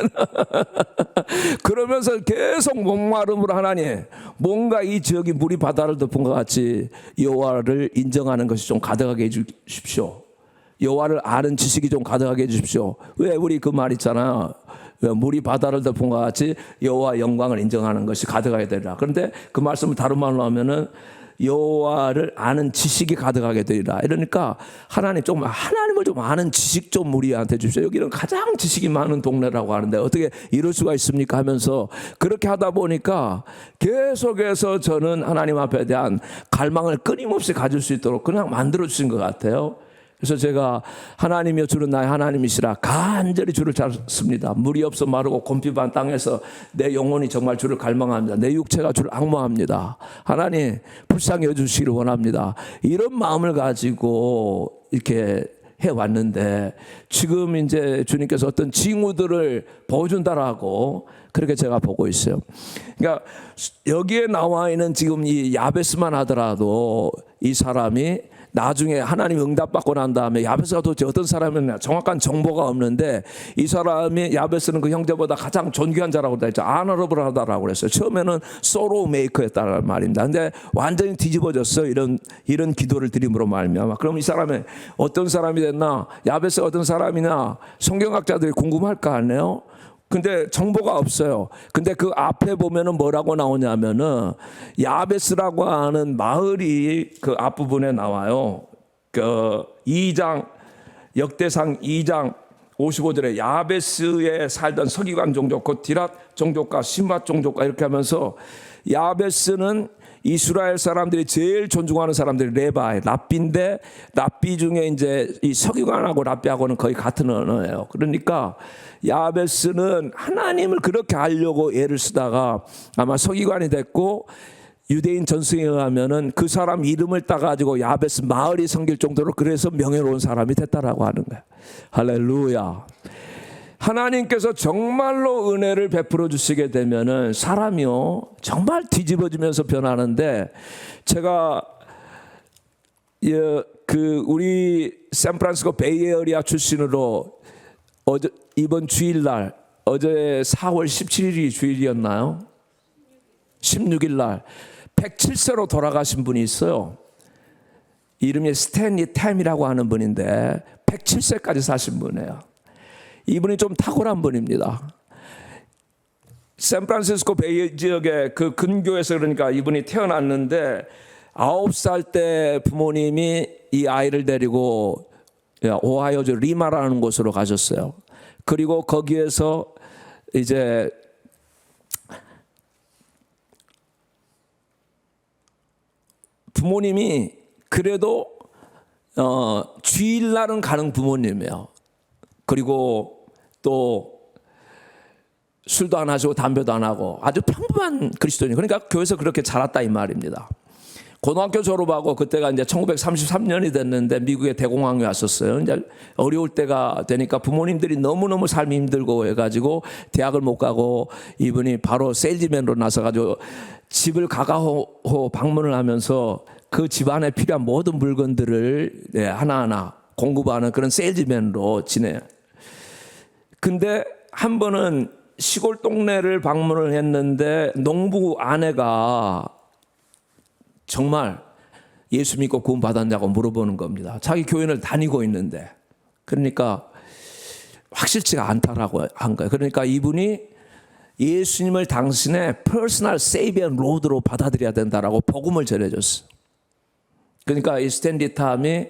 그러면서 계속 목마름으로 하나님, 뭔가 이 지역이 물이 바다를 덮은 것 같이 여호와를 인정하는 것이 좀 가득하게 해주십시오. 여호와를 아는 지식이 좀 가득하게 해주십시오. 왜 우리 그 말 있잖아. 물이 바다를 덮은 것 같이 여호와 영광을 인정하는 것이 가득하게 되리라. 그런데 그 말씀을 다른 말로 하면은 여호와를 아는 지식이 가득하게 되리라. 이러니까 하나님을 좀 아는 지식 좀 우리한테 주십시오. 여기는 가장 지식이 많은 동네라고 하는데 어떻게 이럴 수가 있습니까 하면서 그렇게 하다 보니까 계속해서 저는 하나님 앞에 대한 갈망을 끊임없이 가질 수 있도록 그냥 만들어 주신 것 같아요. 그래서 제가 하나님이여 주는 나의 하나님이시라 간절히 주를 찾습니다. 물이 없어 마르고 곰핍한 땅에서 내 영혼이 정말 주를 갈망합니다. 내 육체가 주를 앙모합니다. 하나님 불쌍히 여주시기를 원합니다. 이런 마음을 가지고 이렇게 해왔는데 지금 이제 주님께서 어떤 징후들을 보여준다라고 그렇게 제가 보고 있어요. 그러니까 여기에 나와 있는 지금 이 야베스만 하더라도 이 사람이 나중에 하나님 응답받고 난 다음에 야베스가 도대체 어떤 사람이냐 정확한 정보가 없는데 이 사람이 야베스는 그 형제보다 가장 존귀한 자라고 했죠. 아너러블하다라고 그랬어요. 처음에는 소로우 메이커였다는 말입니다. 근데 완전히 뒤집어졌어요. 이런 기도를 드림으로 말미암아. 그럼 이 사람이 어떤 사람이 됐나? 야베스가 어떤 사람이냐? 성경학자들이 궁금할 거 아니에요? 근데 정보가 없어요. 근데 그 앞에 보면은 뭐라고 나오냐면은 야베스라고 하는 마을이 그 앞부분에 나와요. 그 2장 역대상 2장 55절에 야베스에 살던 서기관 종족 곧 디랏 종족과 신밧 종족과 이렇게 하면서 야베스는 이스라엘 사람들이 제일 존중하는 사람들이 레바이, 랍비인데 랍비 중에 이제 이 서기관하고 랍비하고는 거의 같은 언어예요. 그러니까 야베스는 하나님을 그렇게 알려고 애를 쓰다가 아마 서기관이 됐고 유대인 전승에 의하면은 그 사람 이름을 따가지고 야베스 마을이 생길 정도로 그래서 명예로운 사람이 됐다라고 하는 거예요. 할렐루야. 하나님께서 정말로 은혜를 베풀어 주시게 되면은 사람이요 정말 뒤집어지면서 변하는데, 제가 우리 샌프란시스코 베이에리아 출신으로 이번 주일날 어제 4월 17일이 주일이었나요? 16일 날 107세로 돌아가신 분이 있어요. 이름이 스탠리 템이라고 하는 분인데 107세까지 사신 분이에요. 이분이 좀 탁월한 분입니다. 샌프란시스코 베이 지역의 그 근교에서, 그러니까 이분이 태어났는데 9살 때 부모님이 이 아이를 데리고 오하이오주 리마라는 곳으로 가셨어요. 그리고 거기에서 이제 부모님이 그래도 주일날은 가는 부모님이에요. 그리고 또 술도 안 하시고 담배도 안 하고 아주 평범한 그리스도인, 그러니까 교회에서 그렇게 자랐다 이 말입니다. 고등학교 졸업하고 그때가 이제 1933년이 됐는데 미국에 대공황이 왔었어요. 이제 어려울 때가 되니까 부모님들이 너무너무 삶이 힘들고 해가지고 대학을 못 가고 이분이 바로 세일즈맨으로 나서가지고 집을 가가호 방문을 하면서 그 집안에 필요한 모든 물건들을 하나하나 공급하는 그런 세일즈맨으로 지내요. 근데 한 번은 시골 동네를 방문을 했는데 농부 아내가 정말 예수 믿고 구원 받았냐고 물어보는 겁니다. 자기 교회를 다니고 있는데. 그러니까 확실치가 않다라고 한 거예요. 그러니까 이분이 예수님을 당신의 퍼스널 세이비어 로드로 받아들여야 된다라고 복음을 전해줬어요. 그러니까 이 스탠리 탐이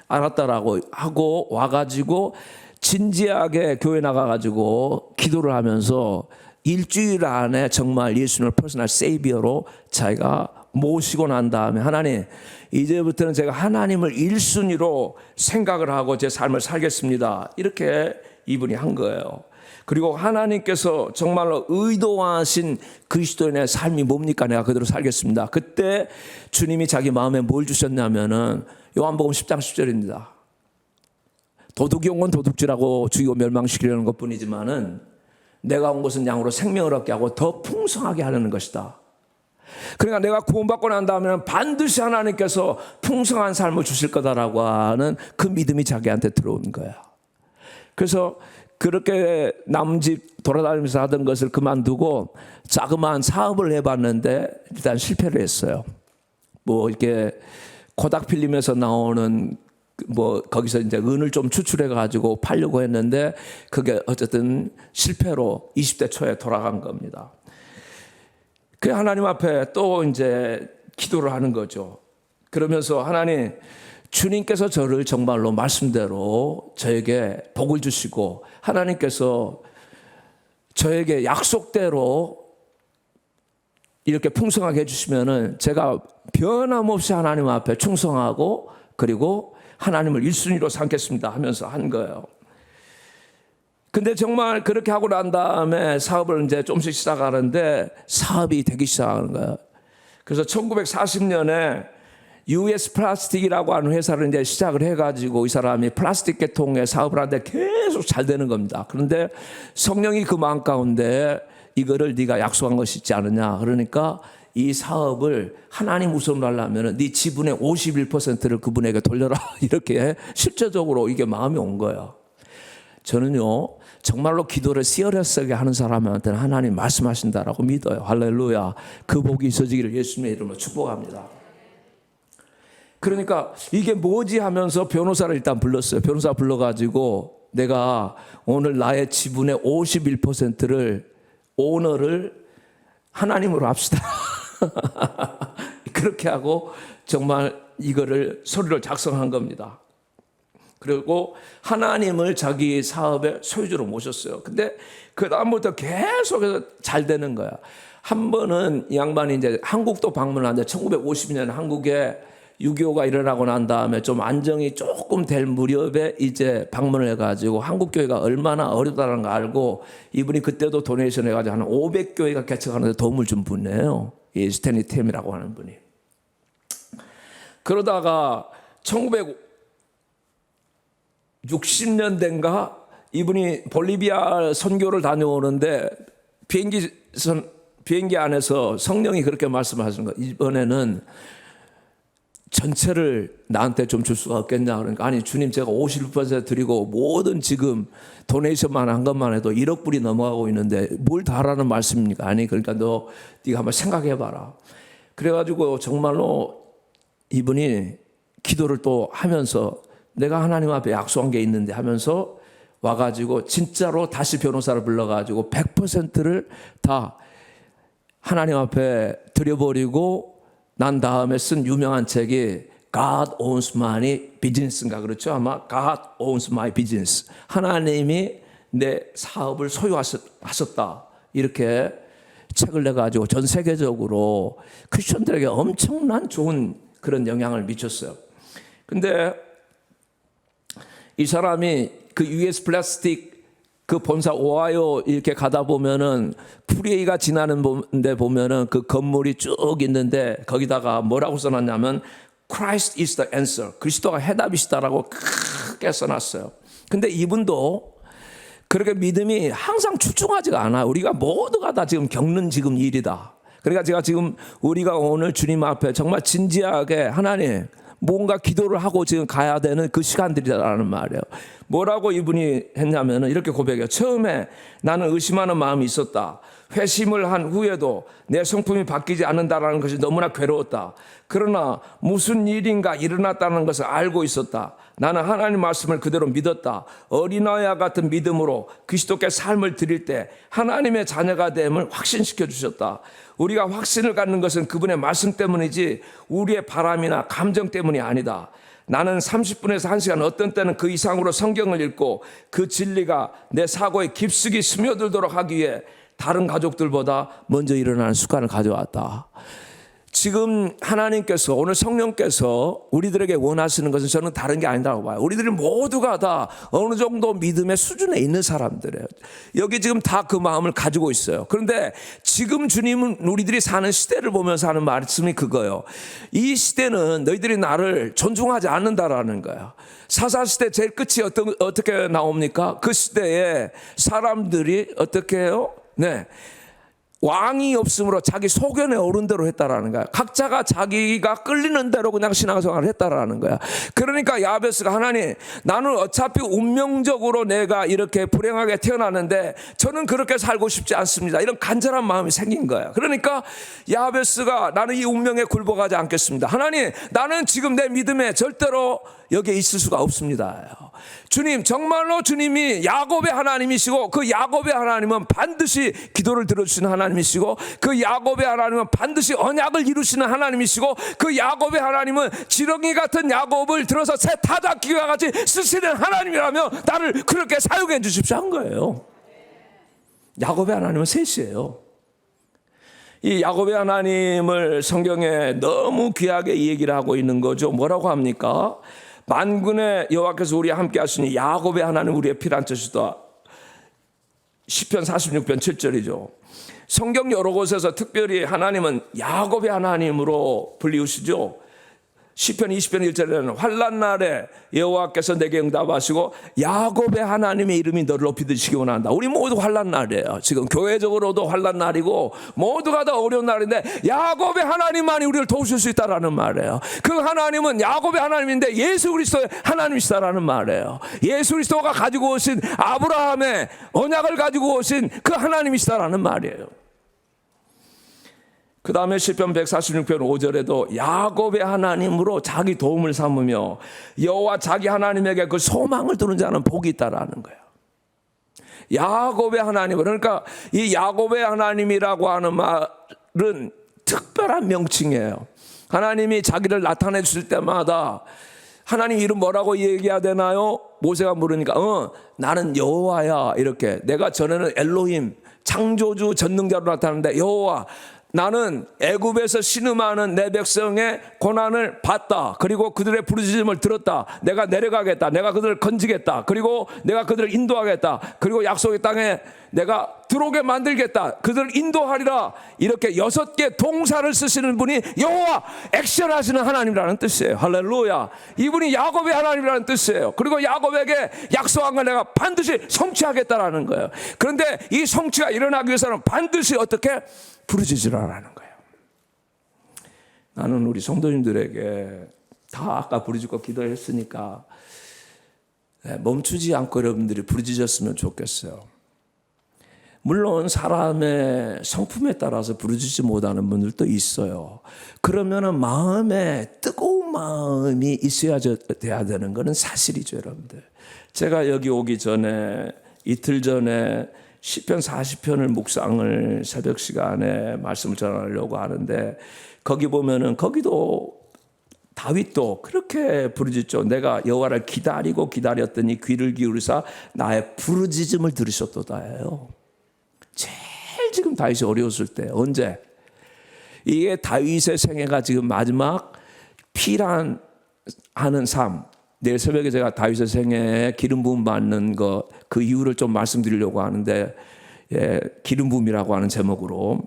알았다라고 하고 와가지고 진지하게 교회 나가가지고 기도를 하면서 일주일 안에 정말 예수님을 퍼스널 세이비어로 자기가 모시고 난 다음에, 하나님 이제부터는 제가 하나님을 1순위로 생각을 하고 제 삶을 살겠습니다, 이렇게 이분이 한 거예요. 그리고 하나님께서 정말로 의도하신 그리스도인의 삶이 뭡니까? 내가 그대로 살겠습니다. 그때 주님이 자기 마음에 뭘 주셨냐면은 요한복음 10장 10절입니다. 도둑이 온 건 도둑질하고 죽이고 멸망시키려는 것뿐이지만은 내가 온 것은 양으로 생명을 얻게 하고 더 풍성하게 하려는 것이다. 그러니까 내가 구원받고 난 다음에는 반드시 하나님께서 풍성한 삶을 주실 거다라고 하는 그 믿음이 자기한테 들어온 거야. 그래서 그렇게 남집 돌아다니면서 하던 것을 그만두고 자그마한 사업을 해봤는데 일단 실패를 했어요. 뭐 이렇게 코닥 필름에서 나오는 뭐 거기서 이제 은을 좀 추출해 가지고 팔려고 했는데 그게 어쨌든 실패로 20대 초에 돌아간 겁니다. 그 하나님 앞에 또 이제 기도를 하는 거죠. 그러면서 하나님, 주님께서 저를 정말로 말씀대로 저에게 복을 주시고 하나님께서 저에게 약속대로 이렇게 풍성하게 해주시면은 제가 변함없이 하나님 앞에 충성하고 그리고 하나님을 1순위로 삼겠습니다 하면서 한 거예요. 근데 정말 그렇게 하고 난 다음에 사업을 이제 조금씩 시작하는데 사업이 되기 시작하는 거예요. 그래서 1940년에 US 플라스틱이라고 하는 회사를 이제 시작을 해가지고 이 사람이 플라스틱 계통의 사업을 하는데 계속 잘 되는 겁니다. 그런데 성령이 그 마음 가운데 이거를 네가 약속한 것이 있지 않느냐. 그러니까 이 사업을 하나님 우선으로 하려면 네 지분의 51%를 그분에게 돌려라. 이렇게 실제적으로 이게 마음이 온 거예요. 저는요 정말로 기도를 씨어려서게 하는 사람한테는 하나님 말씀하신다라고 믿어요. 할렐루야. 그 복이 있어지기를 예수님의 이름으로 축복합니다. 그러니까 이게 뭐지 하면서 변호사를 일단 불렀어요. 변호사 불러가지고 내가 오늘 나의 지분의 51%를 오너를 하나님으로 합시다. 그렇게 하고 정말 이거를 서류를 작성한 겁니다. 그리고 하나님을 자기 사업의 소유주로 모셨어요. 근데 그 다음부터 계속해서 잘 되는 거야. 한 번은 이 양반이 이제 한국도 방문하는데 1950년 한국에 6.25가 일어나고 난 다음에 좀 안정이 조금 될 무렵에 이제 방문을 해가지고 한국 교회가 얼마나 어렵다는 걸 알고 이분이 그때도 도네이션 해가지고 한 500교회가 개척하는데 도움을 준 분이에요. 이 스탠리 템이라고 하는 분이. 그러다가 1960년대인가 이분이 볼리비아 선교를 다녀오는데 비행기 안에서 성령이 그렇게 말씀하시는 거예요. 이번에는 전체를 나한테 좀 줄 수가 없겠냐. 그러니까 아니 주님 제가 50% 드리고 모든 지금 도네이션만 한 것만 해도 1억 불이 넘어가고 있는데 뭘 다라는 말씀입니까? 아니 그러니까 네가 한번 생각해 봐라. 그래가지고 정말로 이분이 기도를 또 하면서 내가 하나님 앞에 약속한 게 있는데 하면서 와가지고 진짜로 다시 변호사를 불러가지고 100%를 다 하나님 앞에 드려버리고 난 다음에 쓴 유명한 책이 God owns my business인가 그렇죠? 아마 God owns my business. 하나님이 내 사업을 소유하셨다. 이렇게 책을 내가지고 전 세계적으로 크리스천들에게 엄청난 좋은 그런 영향을 미쳤어요. 근데 이 사람이 그 US 플라스틱 그 본사 오하이오 이렇게 가다 보면은 프리웨이가 지나는 데 보면은 그 건물이 쭉 있는데 거기다가 뭐라고 써놨냐면 Christ is the answer. 그리스도가 해답이시다라고 크게 써놨어요. 근데 이분도 그렇게 믿음이 항상 출중하지가 않아요. 우리가 모두가 다 지금 겪는 지금 일이다. 그러니까 제가 지금 우리가 오늘 주님 앞에 정말 진지하게 하나님 뭔가 기도를 하고 지금 가야 되는 그 시간들이라는 말이에요. 뭐라고 이분이 했냐면 이렇게 고백해요. 처음에 나는 의심하는 마음이 있었다. 회심을 한 후에도 내 성품이 바뀌지 않는다는 것이 너무나 괴로웠다. 그러나 무슨 일인가 일어났다는 것을 알고 있었다. 나는 하나님 말씀을 그대로 믿었다. 어린아이와 같은 믿음으로 그리스도께 삶을 드릴 때 하나님의 자녀가 됨을 확신시켜 주셨다. 우리가 확신을 갖는 것은 그분의 말씀 때문이지 우리의 바람이나 감정 때문이 아니다. 나는 30분에서 1시간 어떤 때는 그 이상으로 성경을 읽고 그 진리가 내 사고에 깊숙이 스며들도록 하기 위해 다른 가족들보다 먼저 일어나는 습관을 가져왔다. 지금 하나님께서 오늘 성령께서 우리들에게 원하시는 것은 저는 다른 게 아니라고 봐요. 우리들이 모두가 다 어느 정도 믿음의 수준에 있는 사람들이에요. 여기 지금 다 그 마음을 가지고 있어요. 그런데 지금 주님은 우리들이 사는 시대를 보면서 하는 말씀이 그거예요. 이 시대는 너희들이 나를 존중하지 않는다라는 거예요. 사사시대 제일 끝이 어떻게 나옵니까? 그 시대에 사람들이 어떻게 해요? 네. 왕이 없으므로 자기 소견에 오른 대로 했다라는 거야. 각자가 자기가 끌리는 대로 그냥 신앙생활을 했다라는 거야. 그러니까 야베스가 하나님, 나는 어차피 운명적으로 내가 이렇게 불행하게 태어났는데 저는 그렇게 살고 싶지 않습니다. 이런 간절한 마음이 생긴 거야. 그러니까 야베스가 나는 이 운명에 굴복하지 않겠습니다. 하나님, 나는 지금 내 믿음에 절대로 여기에 있을 수가 없습니다. 주님, 정말로 주님이 야곱의 하나님이시고 그 야곱의 하나님은 반드시 기도를 들어주시는 하나님이시고 그 야곱의 하나님은 반드시 언약을 이루시는 하나님이시고 그 야곱의 하나님은 지렁이 같은 야곱을 들어서 새 타작기와 같이 쓰시는 하나님이라며 나를 그렇게 사용해 주십시오 한 거예요. 야곱의 하나님은 셋이에요. 이 야곱의 하나님을 성경에 너무 귀하게 이 얘기를 하고 있는 거죠. 뭐라고 합니까? 만군의 여호와께서 우리와 함께 하시니 야곱의 하나님 우리의 피난처시다. 시편 46편 7절이죠. 성경 여러 곳에서 특별히 하나님은 야곱의 하나님으로 불리우시죠. 시편 20편 1절에는 환난 날에 여호와께서 내게 응답하시고 야곱의 하나님의 이름이 너를 높이 드시기 원한다. 우리 모두 환난 날이에요. 지금 교회적으로도 환난 날이고 모두가 다 어려운 날인데 야곱의 하나님만이 우리를 도우실 수 있다라는 말이에요. 그 하나님은 야곱의 하나님인데 예수 그리스도의 하나님이시다라는 말이에요. 예수 그리스도가 가지고 오신 아브라함의 언약을 가지고 오신 그 하나님이시다라는 말이에요. 그 다음에 시편 146편 5절에도 야곱의 하나님으로 자기 도움을 삼으며 여호와 자기 하나님에게 그 소망을 두는 자는 복이 있다라는 거예요. 야곱의 하나님, 그러니까 이 야곱의 하나님이라고 하는 말은 특별한 명칭이에요. 하나님이 자기를 나타내 주실 때마다 하나님 이름 뭐라고 얘기해야 되나요? 모세가 물으니까 나는 여호와야. 이렇게. 내가 전에는 엘로힘 창조주 전능자로 나타났는데 여호와, 나는 애굽에서 신음하는 내 백성의 고난을 봤다. 그리고 그들의 부르짖음을 들었다. 내가 내려가겠다. 내가 그들을 건지겠다. 그리고 내가 그들을 인도하겠다. 그리고 약속의 땅에 내가 들어오게 만들겠다. 그들을 인도하리라. 이렇게 6개 동사를 쓰시는 분이 여호와, 액션하시는 하나님이라는 뜻이에요. 할렐루야. 이분이 야곱의 하나님이라는 뜻이에요. 그리고 야곱에게 약속한 걸 내가 반드시 성취하겠다라는 거예요. 그런데 이 성취가 일어나기 위해서는 반드시 어떻게 부르짖으라는 거예요. 나는 우리 성도님들에게 다 아까 부르짖고 기도했으니까 멈추지 않고 여러분들이 부르짖었으면 좋겠어요. 물론 사람의 성품에 따라서 부르짖지 못하는 분들도 있어요. 그러면은 마음에 뜨거운 마음이 있어야 돼야 되는 것은 사실이죠, 여러분들. 제가 여기 오기 전에 이틀 전에 시편 40편을 묵상을 새벽 시간에 말씀을 전하려고 하는데 거기 보면은 거기도 다윗도 그렇게 부르짖죠. 내가 여호와를 기다리고 기다렸더니 귀를 기울이사 나의 부르짖음을 들으셨도다예요. 제일 지금 다윗이 어려웠을 때 언제? 이게 다윗의 생애가 지금 마지막 피란하는 삶. 내일 새벽에 제가 다윗의 생애에 기름 부음 받는 것 그 이유를 좀 말씀드리려고 하는데 기름 부음이라고 하는 제목으로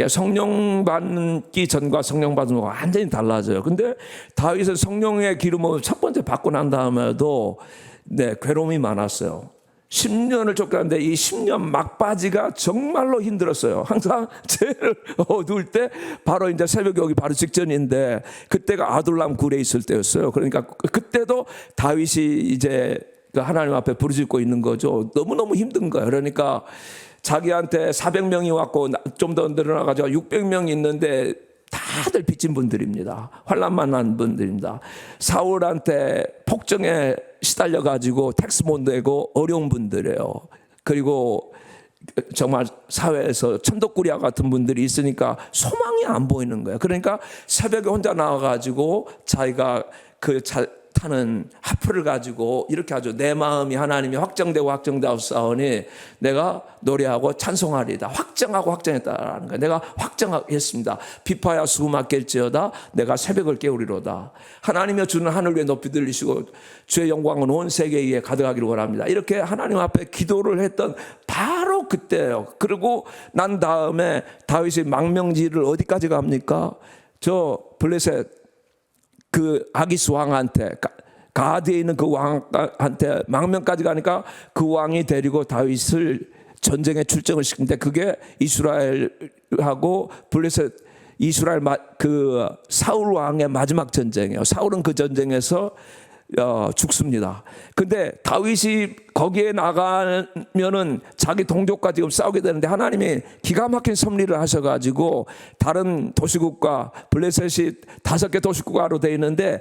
성령 받기 전과 성령 받은 거 완전히 달라져요. 근데 다윗은 성령의 기름을 첫 번째 받고 난 다음에도 괴로움이 많았어요. 10년을 쫓겼는데 이 10년 막바지가 정말로 힘들었어요. 항상 제일 어두울 때 바로 이제 새벽 여기 바로 직전인데 그때가 아둘람 굴에 있을 때였어요. 그러니까 그때도 다윗이 이제 하나님 앞에 부르짖고 있는 거죠. 너무너무 힘든 거예요. 그러니까 자기한테 400명이 왔고 좀 더 늘어나가지고 600명이 있는데 다들 빚진 분들입니다. 환난 만난 분들입니다. 사울한테 폭정에 시달려가지고 텍스 못 내고 어려운 분들이에요. 그리고 정말 사회에서 천덕꾸리와 같은 분들이 있으니까 소망이 안 보이는 거예요. 그러니까 새벽에 혼자 나와가지고 자기가 타는 하프를 가지고 이렇게 하죠. 내 마음이 하나님이 확정되고 확정되고 싸우니 내가 노래하고 찬송하리다. 확정하고 확정했다라는 거예요. 내가 확정했습니다. 비파야 수고막힐지어다 내가 새벽을 깨우리로다. 하나님이 주는 하늘 위에 높이 들리시고 주의 영광은 온 세계 위에 가득하기를 원합니다. 이렇게 하나님 앞에 기도를 했던 바로 그때예요. 그리고 난 다음에 다윗이 망명지를 어디까지 갑니까? 저 블레셋 그 아기스 왕한테 가드에 있는 그 왕한테 망명까지 가니까 그 왕이 데리고 다윗을 전쟁에 출정을 시키는데 그게 이스라엘하고 블레셋 이스라엘 그 사울 왕의 마지막 전쟁이에요. 사울은 그 전쟁에서 죽습니다. 근데 다윗이 거기에 나가면은 자기 동족과 지금 싸우게 되는데 하나님이 기가 막힌 섭리를 하셔가지고 다른 도시국과 블레셋이 5개 도시국가로 되어 있는데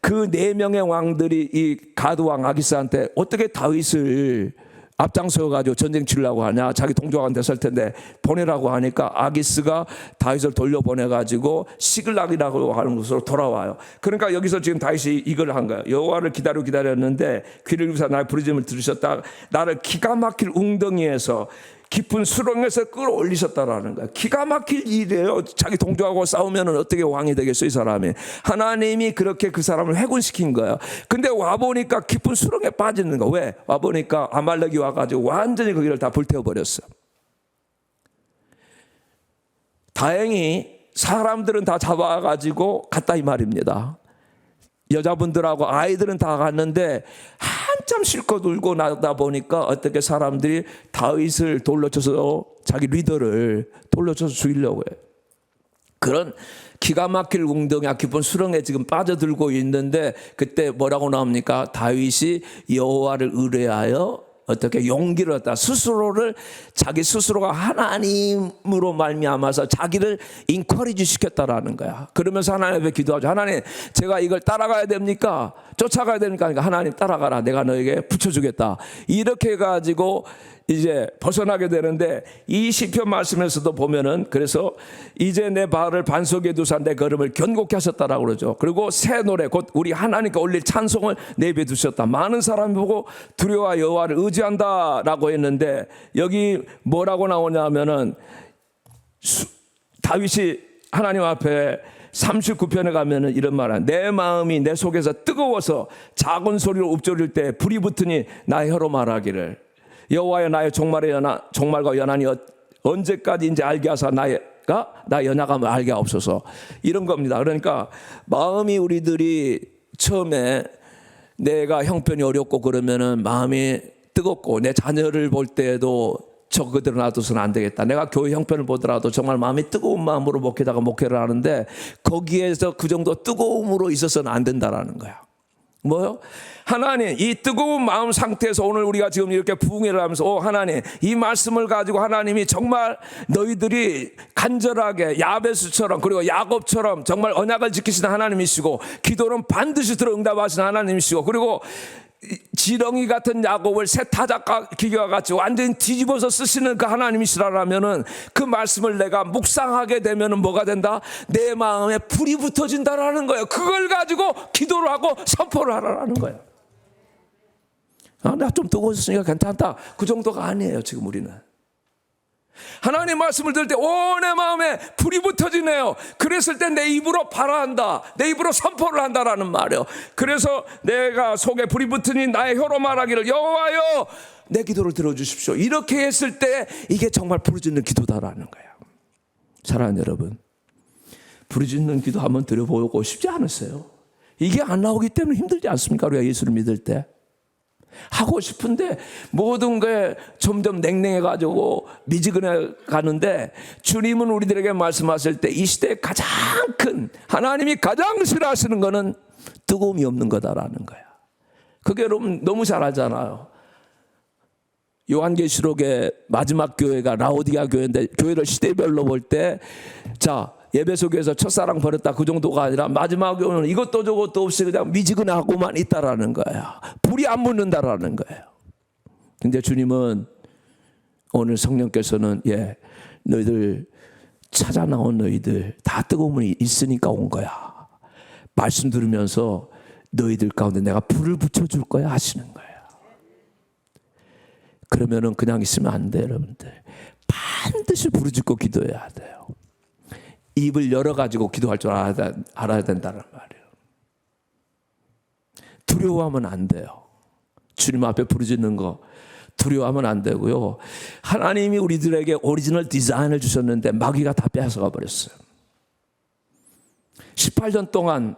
그 4명의 왕들이 이 가드 왕 아기스한테 어떻게 다윗을 앞장서가지고 전쟁 치려고 하냐. 자기 동족한테 설 텐데 보내라고 하니까 아기스가 다윗을 돌려보내가지고 시글락이라고 하는 곳으로 돌아와요. 그러니까 여기서 지금 다윗이 이걸 한 거예요. 여호와를 기다렸는데 귀를 기울이사 나의 부르짖음을 들으셨다. 나를 기가 막힐 웅덩이에서 깊은 수렁에서 끌어올리셨다라는 거예요. 기가 막힐 일이에요. 자기 동족하고 싸우면 어떻게 왕이 되겠어요, 이 사람이. 하나님이 그렇게 그 사람을 해군시킨 거예요. 근데 와보니까 깊은 수렁에 빠지는 거. 왜? 와보니까 아말렉이 와가지고 완전히 거기를 다 불태워버렸어요. 다행히 사람들은 다 잡아가지고 갔다 이 말입니다. 여자분들하고 아이들은 다 갔는데 한참 실컷 울고 나다 보니까 어떻게 사람들이 다윗을 돌로 쳐서 자기 리더를 돌로 쳐서 죽이려고 해요. 그런 기가 막힐 웅덩이 깊은 수렁에 지금 빠져들고 있는데 그때 뭐라고 나옵니까? 다윗이 여호와를 의뢰하여 어떻게 용기를 얻다. 스스로를 자기 스스로가 하나님으로 말미암아서 자기를 인커리지 시켰다라는 거야. 그러면서 하나님 앞에 기도하죠. 하나님, 제가 이걸 따라가야 됩니까? 쫓아가야 됩니까? 그러니까 하나님 따라가라. 내가 너에게 붙여주겠다. 이렇게 해가지고 이제 벗어나게 되는데, 이 시편 말씀에서도 보면은 그래서 이제 내 발을 반석에 두사 내 걸음을 견고케 하셨다라고 그러죠. 그리고 새 노래 곧 우리 하나님께 올릴 찬송을 내비에 두셨다. 많은 사람이 보고 두려워 여호와를 의지한다라고 했는데, 여기 뭐라고 나오냐면은 다윗이 하나님 앞에 39편에 가면은 이런 말은, 내 마음이 내 속에서 뜨거워서 작은 소리로 읊조릴 때 불이 붙으니 나의 혀로 말하기를, 여호와여 나의 종말과 연한이 언제까지인지 알게 하사 나의 연약함을 알게 하옵소서. 이런 겁니다. 그러니까 마음이, 우리들이 처음에 내가 형편이 어렵고 그러면은 마음이 뜨겁고, 내 자녀를 볼 때에도 저 그대로 놔둬서는 안 되겠다. 내가 교회 형편을 보더라도 정말 마음이 뜨거운 마음으로 목회자가 목회를 하는데, 거기에서 그 정도 뜨거움으로 있어서는 안 된다라는 거야. 뭐요? 하나님, 이 뜨거운 마음 상태에서 오늘 우리가 지금 이렇게 부흥회를 하면서, 하나님, 이 말씀을 가지고 하나님이 정말 너희들이 간절하게 야베스처럼 그리고 야곱처럼 정말 언약을 지키시는 하나님이시고, 기도는 반드시 들어 응답하시는 하나님이시고, 그리고 지렁이 같은 야곱을 새 타작과 기계와 같이 완전히 뒤집어서 쓰시는 그 하나님이시라면은, 그 말씀을 내가 묵상하게 되면은 뭐가 된다? 내 마음에 불이 붙어진다라는 거예요. 그걸 가지고 기도를 하고 선포를 하라는 거예요. 나 좀 뜨거워졌으니까 괜찮다, 그 정도가 아니에요. 지금 우리는 하나님 말씀을 들을 때 내 마음에 불이 붙어지네요. 그랬을 때 내 입으로 발화한다, 내 입으로 선포를 한다라는 말이에요. 그래서 내가 속에 불이 붙으니 나의 혀로 말하기를, 여호와여 내 기도를 들어주십시오. 이렇게 했을 때 이게 정말 부르짖는 기도다라는 거예요. 사랑하는 여러분, 부르짖는 기도 한번 드려보고 싶지 않으세요? 이게 안 나오기 때문에 힘들지 않습니까? 우리가 예수를 믿을 때 하고 싶은데 모든 게 점점 냉랭해가지고 미지근해 가는데, 주님은 우리들에게 말씀하실 때 이 시대에 가장 큰, 하나님이 가장 싫어하시는 거는 뜨거움이 없는 거다라는 거야. 그게 여러분 너무 잘 알잖아요. 요한계시록의 마지막 교회가 라오디가 교회인데, 교회를 시대별로 볼 때, 자, 예배소 교회에서 첫사랑 버렸다, 그 정도가 아니라 마지막 교회는 이것도 저것도 없이 그냥 미지근하고만 있다라는 거야. 불이 안 붙는다라는 거예요. 근데 주님은 오늘 성령께서는, 너희들 찾아 나온 너희들 다 뜨거움이 있으니까 온 거야. 말씀 들으면서 너희들 가운데 내가 불을 붙여줄 거야 하시는 거예요. 그러면은 그냥 있으면 안 돼요, 여러분들. 반드시 부르짖고 기도해야 돼요. 입을 열어가지고 기도할 줄 알아야 된다는 말이에요. 두려워하면 안 돼요. 주님 앞에 부르짖는 거 두려워하면 안 되고요. 하나님이 우리들에게 오리지널 디자인을 주셨는데 마귀가 다 뺏어가 버렸어요. 18년 동안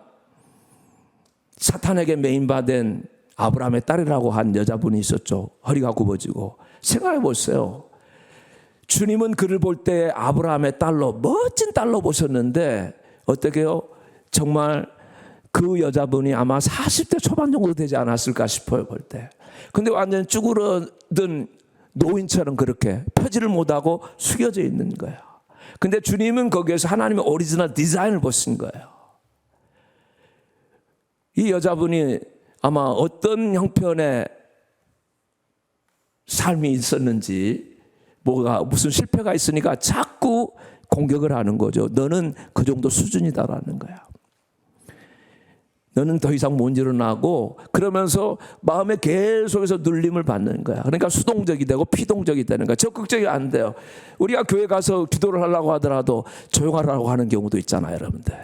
사탄에게 매인받은 아브라함의 딸이라고 한 여자분이 있었죠. 허리가 굽어지고. 생각해 보세요. 주님은 그를 볼 때 아브라함의 딸로, 멋진 딸로 보셨는데, 어떻게요? 정말 그 여자분이 아마 40대 초반 정도 되지 않았을까 싶어요, 볼 때. 근데 완전 쭈그러든 노인처럼 그렇게 펴지를 못하고 숙여져 있는 거예요. 근데 주님은 거기에서 하나님의 오리지널 디자인을 보신 거예요. 이 여자분이 아마 어떤 형편의 삶이 있었는지, 무슨 실패가 있으니까 자꾸 공격을 하는 거죠. 너는 그 정도 수준이다라는 거야. 너는 더 이상 못 일어나고, 그러면서 마음에 계속해서 눌림을 받는 거야. 그러니까 수동적이 되고 피동적이 되는 거야. 적극적이 안 돼요. 우리가 교회 가서 기도를 하려고 하더라도 조용하라고 하는 경우도 있잖아요, 여러분들.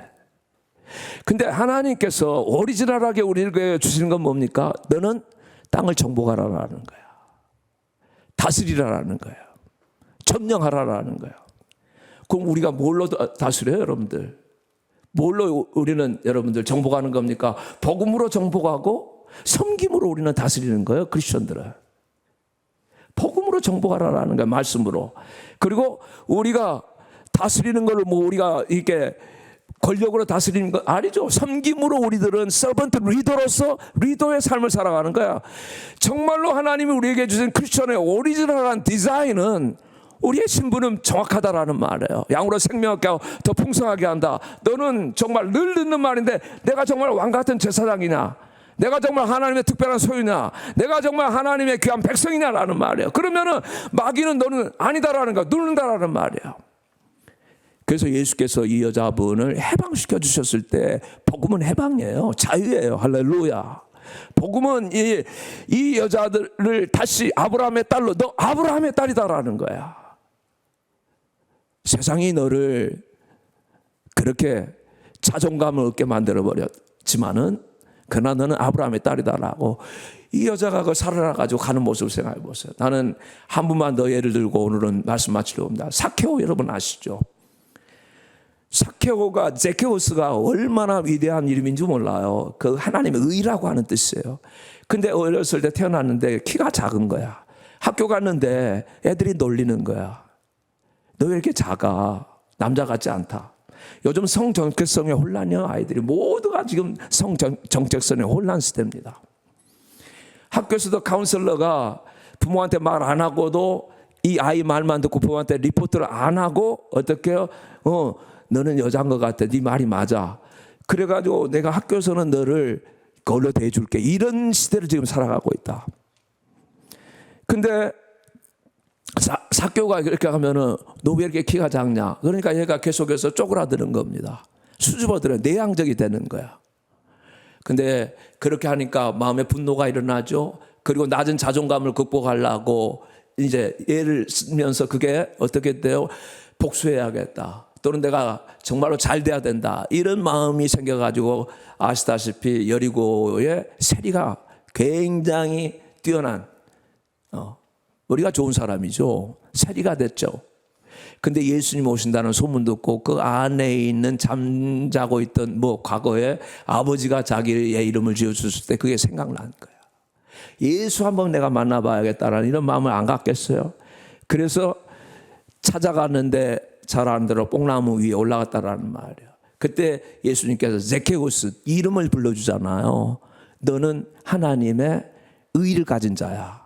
근데 하나님께서 오리지널하게 우리에게 주시는 건 뭡니까? 너는 땅을 정복하라는 거야. 다스리라는 거야. 점령하라는 거예요. 그럼 우리가 뭘로 다스려요, 여러분들? 뭘로 우리는 여러분들 정복하는 겁니까? 복음으로 정복하고 섬김으로 우리는 다스리는 거예요, 크리스천들은. 복음으로 정복하라는 거예요, 말씀으로. 그리고 우리가 다스리는 걸 우리가 이렇게 권력으로 다스리는 거 아니죠. 섬김으로 우리들은 서번트 리더로서 리더의 삶을 살아가는 거야. 정말로 하나님이 우리에게 주신 크리스천의 오리지널한 디자인은, 우리의 신분은 정확하다라는 말이에요. 양으로 생명하게 하고 더 풍성하게 한다. 너는 정말 늘 듣는 말인데, 내가 정말 왕 같은 제사장이냐? 내가 정말 하나님의 특별한 소유냐? 내가 정말 하나님의 귀한 백성이냐라는 말이에요. 그러면은 마귀는 너는 아니다라는 거야. 누른다라는 말이에요. 그래서 예수께서 이 여자분을 해방시켜 주셨을 때 복음은 해방이에요. 자유예요. 할렐루야. 복음은 이 여자들을 다시 아브라함의 딸로, 너 아브라함의 딸이다라는 거야. 세상이 너를 그렇게 자존감을 얻게 만들어버렸지만은 그러나 너는 아브라함의 딸이다라고. 이 여자가 그걸 살아나가지고 가는 모습을 생각해 보세요. 나는 한 분만 더 예를 들고 오늘은 말씀 마치려고 합니다. 사케오 여러분 아시죠? 사케오가, 제케오스가 얼마나 위대한 이름인지 몰라요. 그 하나님의 의라고 하는 뜻이에요. 근데 어렸을 때 태어났는데 키가 작은 거야. 학교 갔는데 애들이 놀리는 거야. 너 왜 이렇게 작아? 남자 같지 않다. 요즘 성정체성의 혼란이요. 아이들이 모두가 지금 성정체성의 혼란 시대입니다. 학교에서도 카운슬러가 부모한테 말 안 하고도 이 아이 말만 듣고 부모한테 리포트를 안 하고 어떻게 해요? 너는 여자인 것 같아. 네 말이 맞아. 그래가지고 내가 학교에서는 너를 걸로 대줄게. 이런 시대를 지금 살아가고 있다. 근데 사교가 그렇게 하면은 너 왜 이렇게 키가 작냐? 그러니까 얘가 계속해서 쪼그라드는 겁니다. 수줍어들어 내향적이 되는 거야. 근데 그렇게 하니까 마음에 분노가 일어나죠. 그리고 낮은 자존감을 극복하려고 이제 얘를 쓰면서 그게 어떻게 돼요? 복수해야겠다. 또는 내가 정말로 잘 돼야 된다. 이런 마음이 생겨가지고 아시다시피 여리고의 세리가 굉장히 뛰어난 우리가 좋은 사람이죠. 세리가 됐죠. 근데 예수님 오신다는 소문 듣고 그 안에 있는 잠자고 있던 과거에 아버지가 자기의 이름을 지어줬을 때 그게 생각난 거야. 예수 한번 내가 만나봐야겠다라는 이런 마음을 안 갖겠어요. 그래서 찾아갔는데 잘 아는 대로 뽕나무 위에 올라갔다라는 말이에요. 그때 예수님께서 제케우스 이름을 불러주잖아요. 너는 하나님의 의를 가진 자야.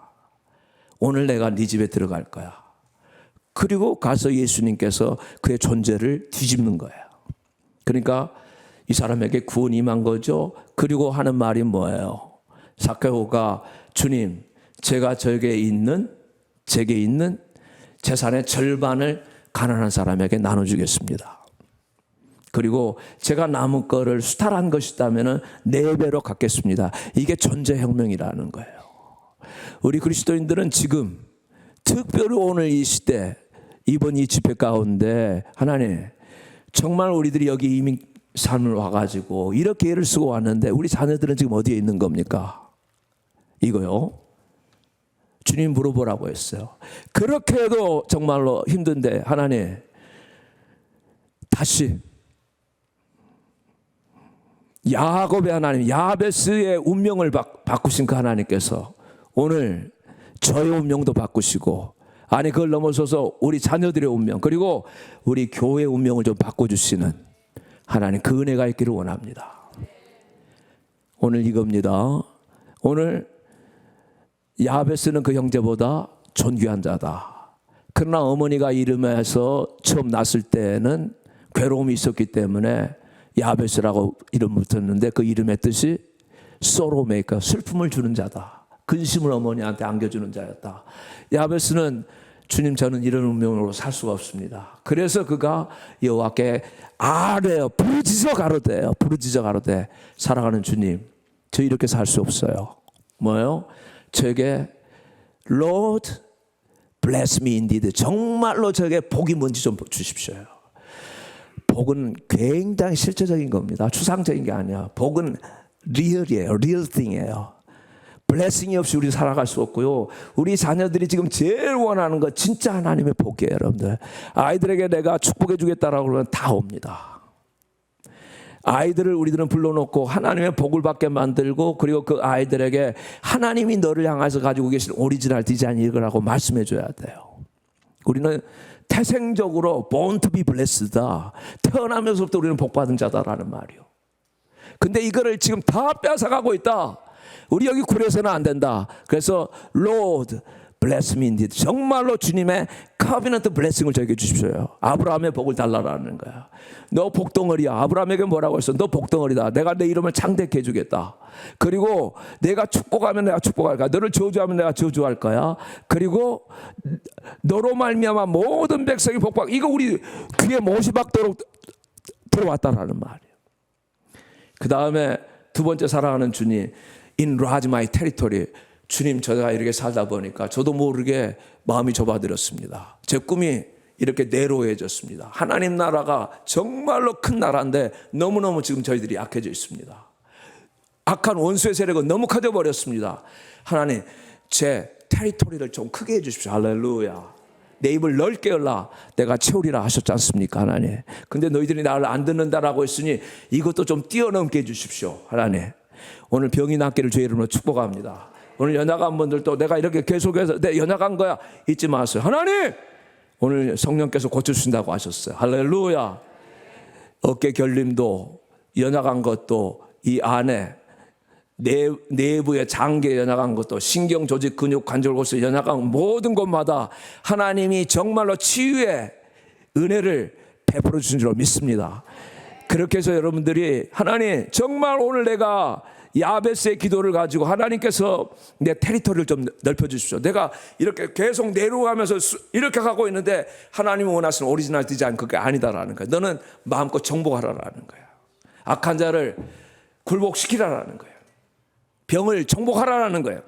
오늘 내가 네 집에 들어갈 거야. 그리고 가서 예수님께서 그의 존재를 뒤집는 거예요. 그러니까 이 사람에게 구원이 임한 거죠. 그리고 하는 말이 뭐예요? 사케오가 주님, 제가 제게 있는 재산의 절반을 가난한 사람에게 나눠주겠습니다. 그리고 제가 남은 거를 수탈한 것이 있다면 4배로 갚겠습니다. 이게 존재혁명이라는 거예요. 우리 그리스도인들은 지금 특별히 오늘 이 시대 이번 이 집회 가운데 하나님 정말 우리들이 여기 이민 삶을 와가지고 이렇게 애를 쓰고 왔는데 우리 자녀들은 지금 어디에 있는 겁니까? 이거요. 주님 물어보라고 했어요. 그렇게 해도 정말로 힘든데 하나님 다시 야곱의 하나님 야베스의 운명을 바꾸신 그 하나님께서 오늘 저의 운명도 바꾸시고 아니 그걸 넘어서서 우리 자녀들의 운명 그리고 우리 교회의 운명을 좀 바꿔주시는 하나님 그 은혜가 있기를 원합니다. 오늘 이겁니다. 오늘 야베스는 그 형제보다 존귀한 자다. 그러나 어머니가 이름에서 처음 났을 때는 괴로움이 있었기 때문에 야베스라고 이름을 붙였는데 그 이름의 뜻이 소로메이커 슬픔을 주는 자다. 근심을 어머니한테 안겨주는 자였다. 야베스는 주님 저는 이런 운명으로 살 수가 없습니다. 그래서 그가 여호와께 아뢰어 부르짖어 가로되 살아가는 주님 저 이렇게 살 수 없어요. 뭐예요? 저에게 Lord bless me indeed 정말로 저에게 복이 뭔지 좀 주십시오. 복은 굉장히 실제적인 겁니다. 추상적인 게 아니야. 복은 리얼이에요. 리얼 띵이에요. 블레싱이 없이 우리 살아갈 수 없고요. 우리 자녀들이 지금 제일 원하는 거 진짜 하나님의 복이에요. 여러분들 아이들에게 내가 축복해 주겠다라고 그러면 다 옵니다. 아이들을 우리들은 불러놓고 하나님의 복을 받게 만들고 그리고 그 아이들에게 하나님이 너를 향해서 가지고 계신 오리지널 디자인 이거라고 말씀해 줘야 돼요. 우리는 태생적으로 born to be blessed다. 태어나면서부터 우리는 복받은 자다라는 말이요. 근데 이거를 지금 다 뺏어가고 있다. 우리 여기 굴에서는 안 된다. 그래서 Lord bless me indeed. 정말로 주님의 covenant blessing을 저에게 주십시오. 아브라함의 복을 달라라는 거야. 너 복덩어리야. 아브라함에게 뭐라고 했어? 너 복덩어리다. 내가 내 이름을 창대케 해주겠다. 그리고 내가 축복하면 내가 축복할 거야. 너를 저주하면 내가 저주할 거야. 그리고 너로 말미암아 모든 백성이 복받. 이거 우리 귀에 못이 박도록 들어왔다라는 말이에요. 그 다음에 두 번째 사랑하는 주님, enlarge my territory. 주님, 제가 이렇게 살다 보니까 저도 모르게 마음이 좁아들었습니다. 제 꿈이 이렇게 내로해졌습니다. 하나님 나라가 정말로 큰 나라인데 너무너무 지금 저희들이 약해져 있습니다. 악한 원수의 세력은 너무 커져버렸습니다. 하나님, 제 테리토리를 좀 크게 해주십시오. 할렐루야. 내 입을 넓게 열라 내가 채우리라 하셨지 않습니까, 하나님. 근데 너희들이 나를 안 듣는다라고 했으니 이것도 좀 뛰어넘게 해주십시오, 하나님. 오늘 병이 낫기를 주의 이름으로 축복합니다. 오늘 연약한 분들도 내가 이렇게 계속해서 내 연약한 거야 잊지 마세요. 하나님, 오늘 성령께서 고쳐주신다고 하셨어요. 할렐루야. 어깨 결림도 연약한 것도 이 안에 내부의 장기에 연약한 것도 신경 조직 근육 관절 곳에 연약한 모든 곳마다 하나님이 정말로 치유의 은혜를 베풀어 주신 줄 믿습니다. 그렇게 해서 여러분들이 하나님 정말 오늘 내가 야베스의 기도를 가지고 하나님께서 내 테리토리를 좀 넓혀 주십시오. 내가 이렇게 계속 내려가면서 이렇게 가고 있는데 하나님이 원하시는 오리지널 디자인 그게 아니다라는 거예요. 너는 마음껏 정복하라라는 거예요. 악한 자를 굴복시키라라는 거예요. 병을 정복하라는 거예요.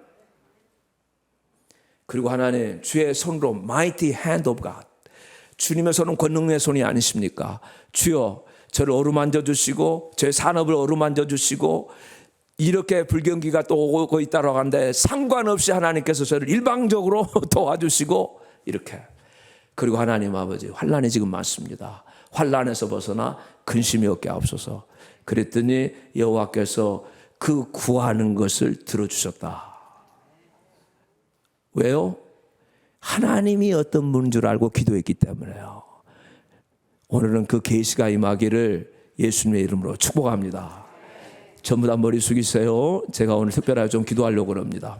그리고 하나님, 주의 손으로 mighty hand of God, 주님의 손은 권능의 손이 아니십니까? 주여 저를 어루만져 주시고 제 산업을 어루만져 주시고 이렇게 불경기가 또 오고 있다고 하는데 상관없이 하나님께서 저를 일방적으로 도와주시고 이렇게. 그리고 하나님 아버지, 환난이 지금 많습니다. 환난에서 벗어나 근심이 없게 하옵소서. 그랬더니 여호와께서 그 구하는 것을 들어주셨다. 왜요? 하나님이 어떤 분인 줄 알고 기도했기 때문에요. 오늘은 그 계시가 임하기를 예수님의 이름으로 축복합니다. 전부 다 머리 숙이세요. 제가 오늘 특별하게 좀 기도하려고 합니다.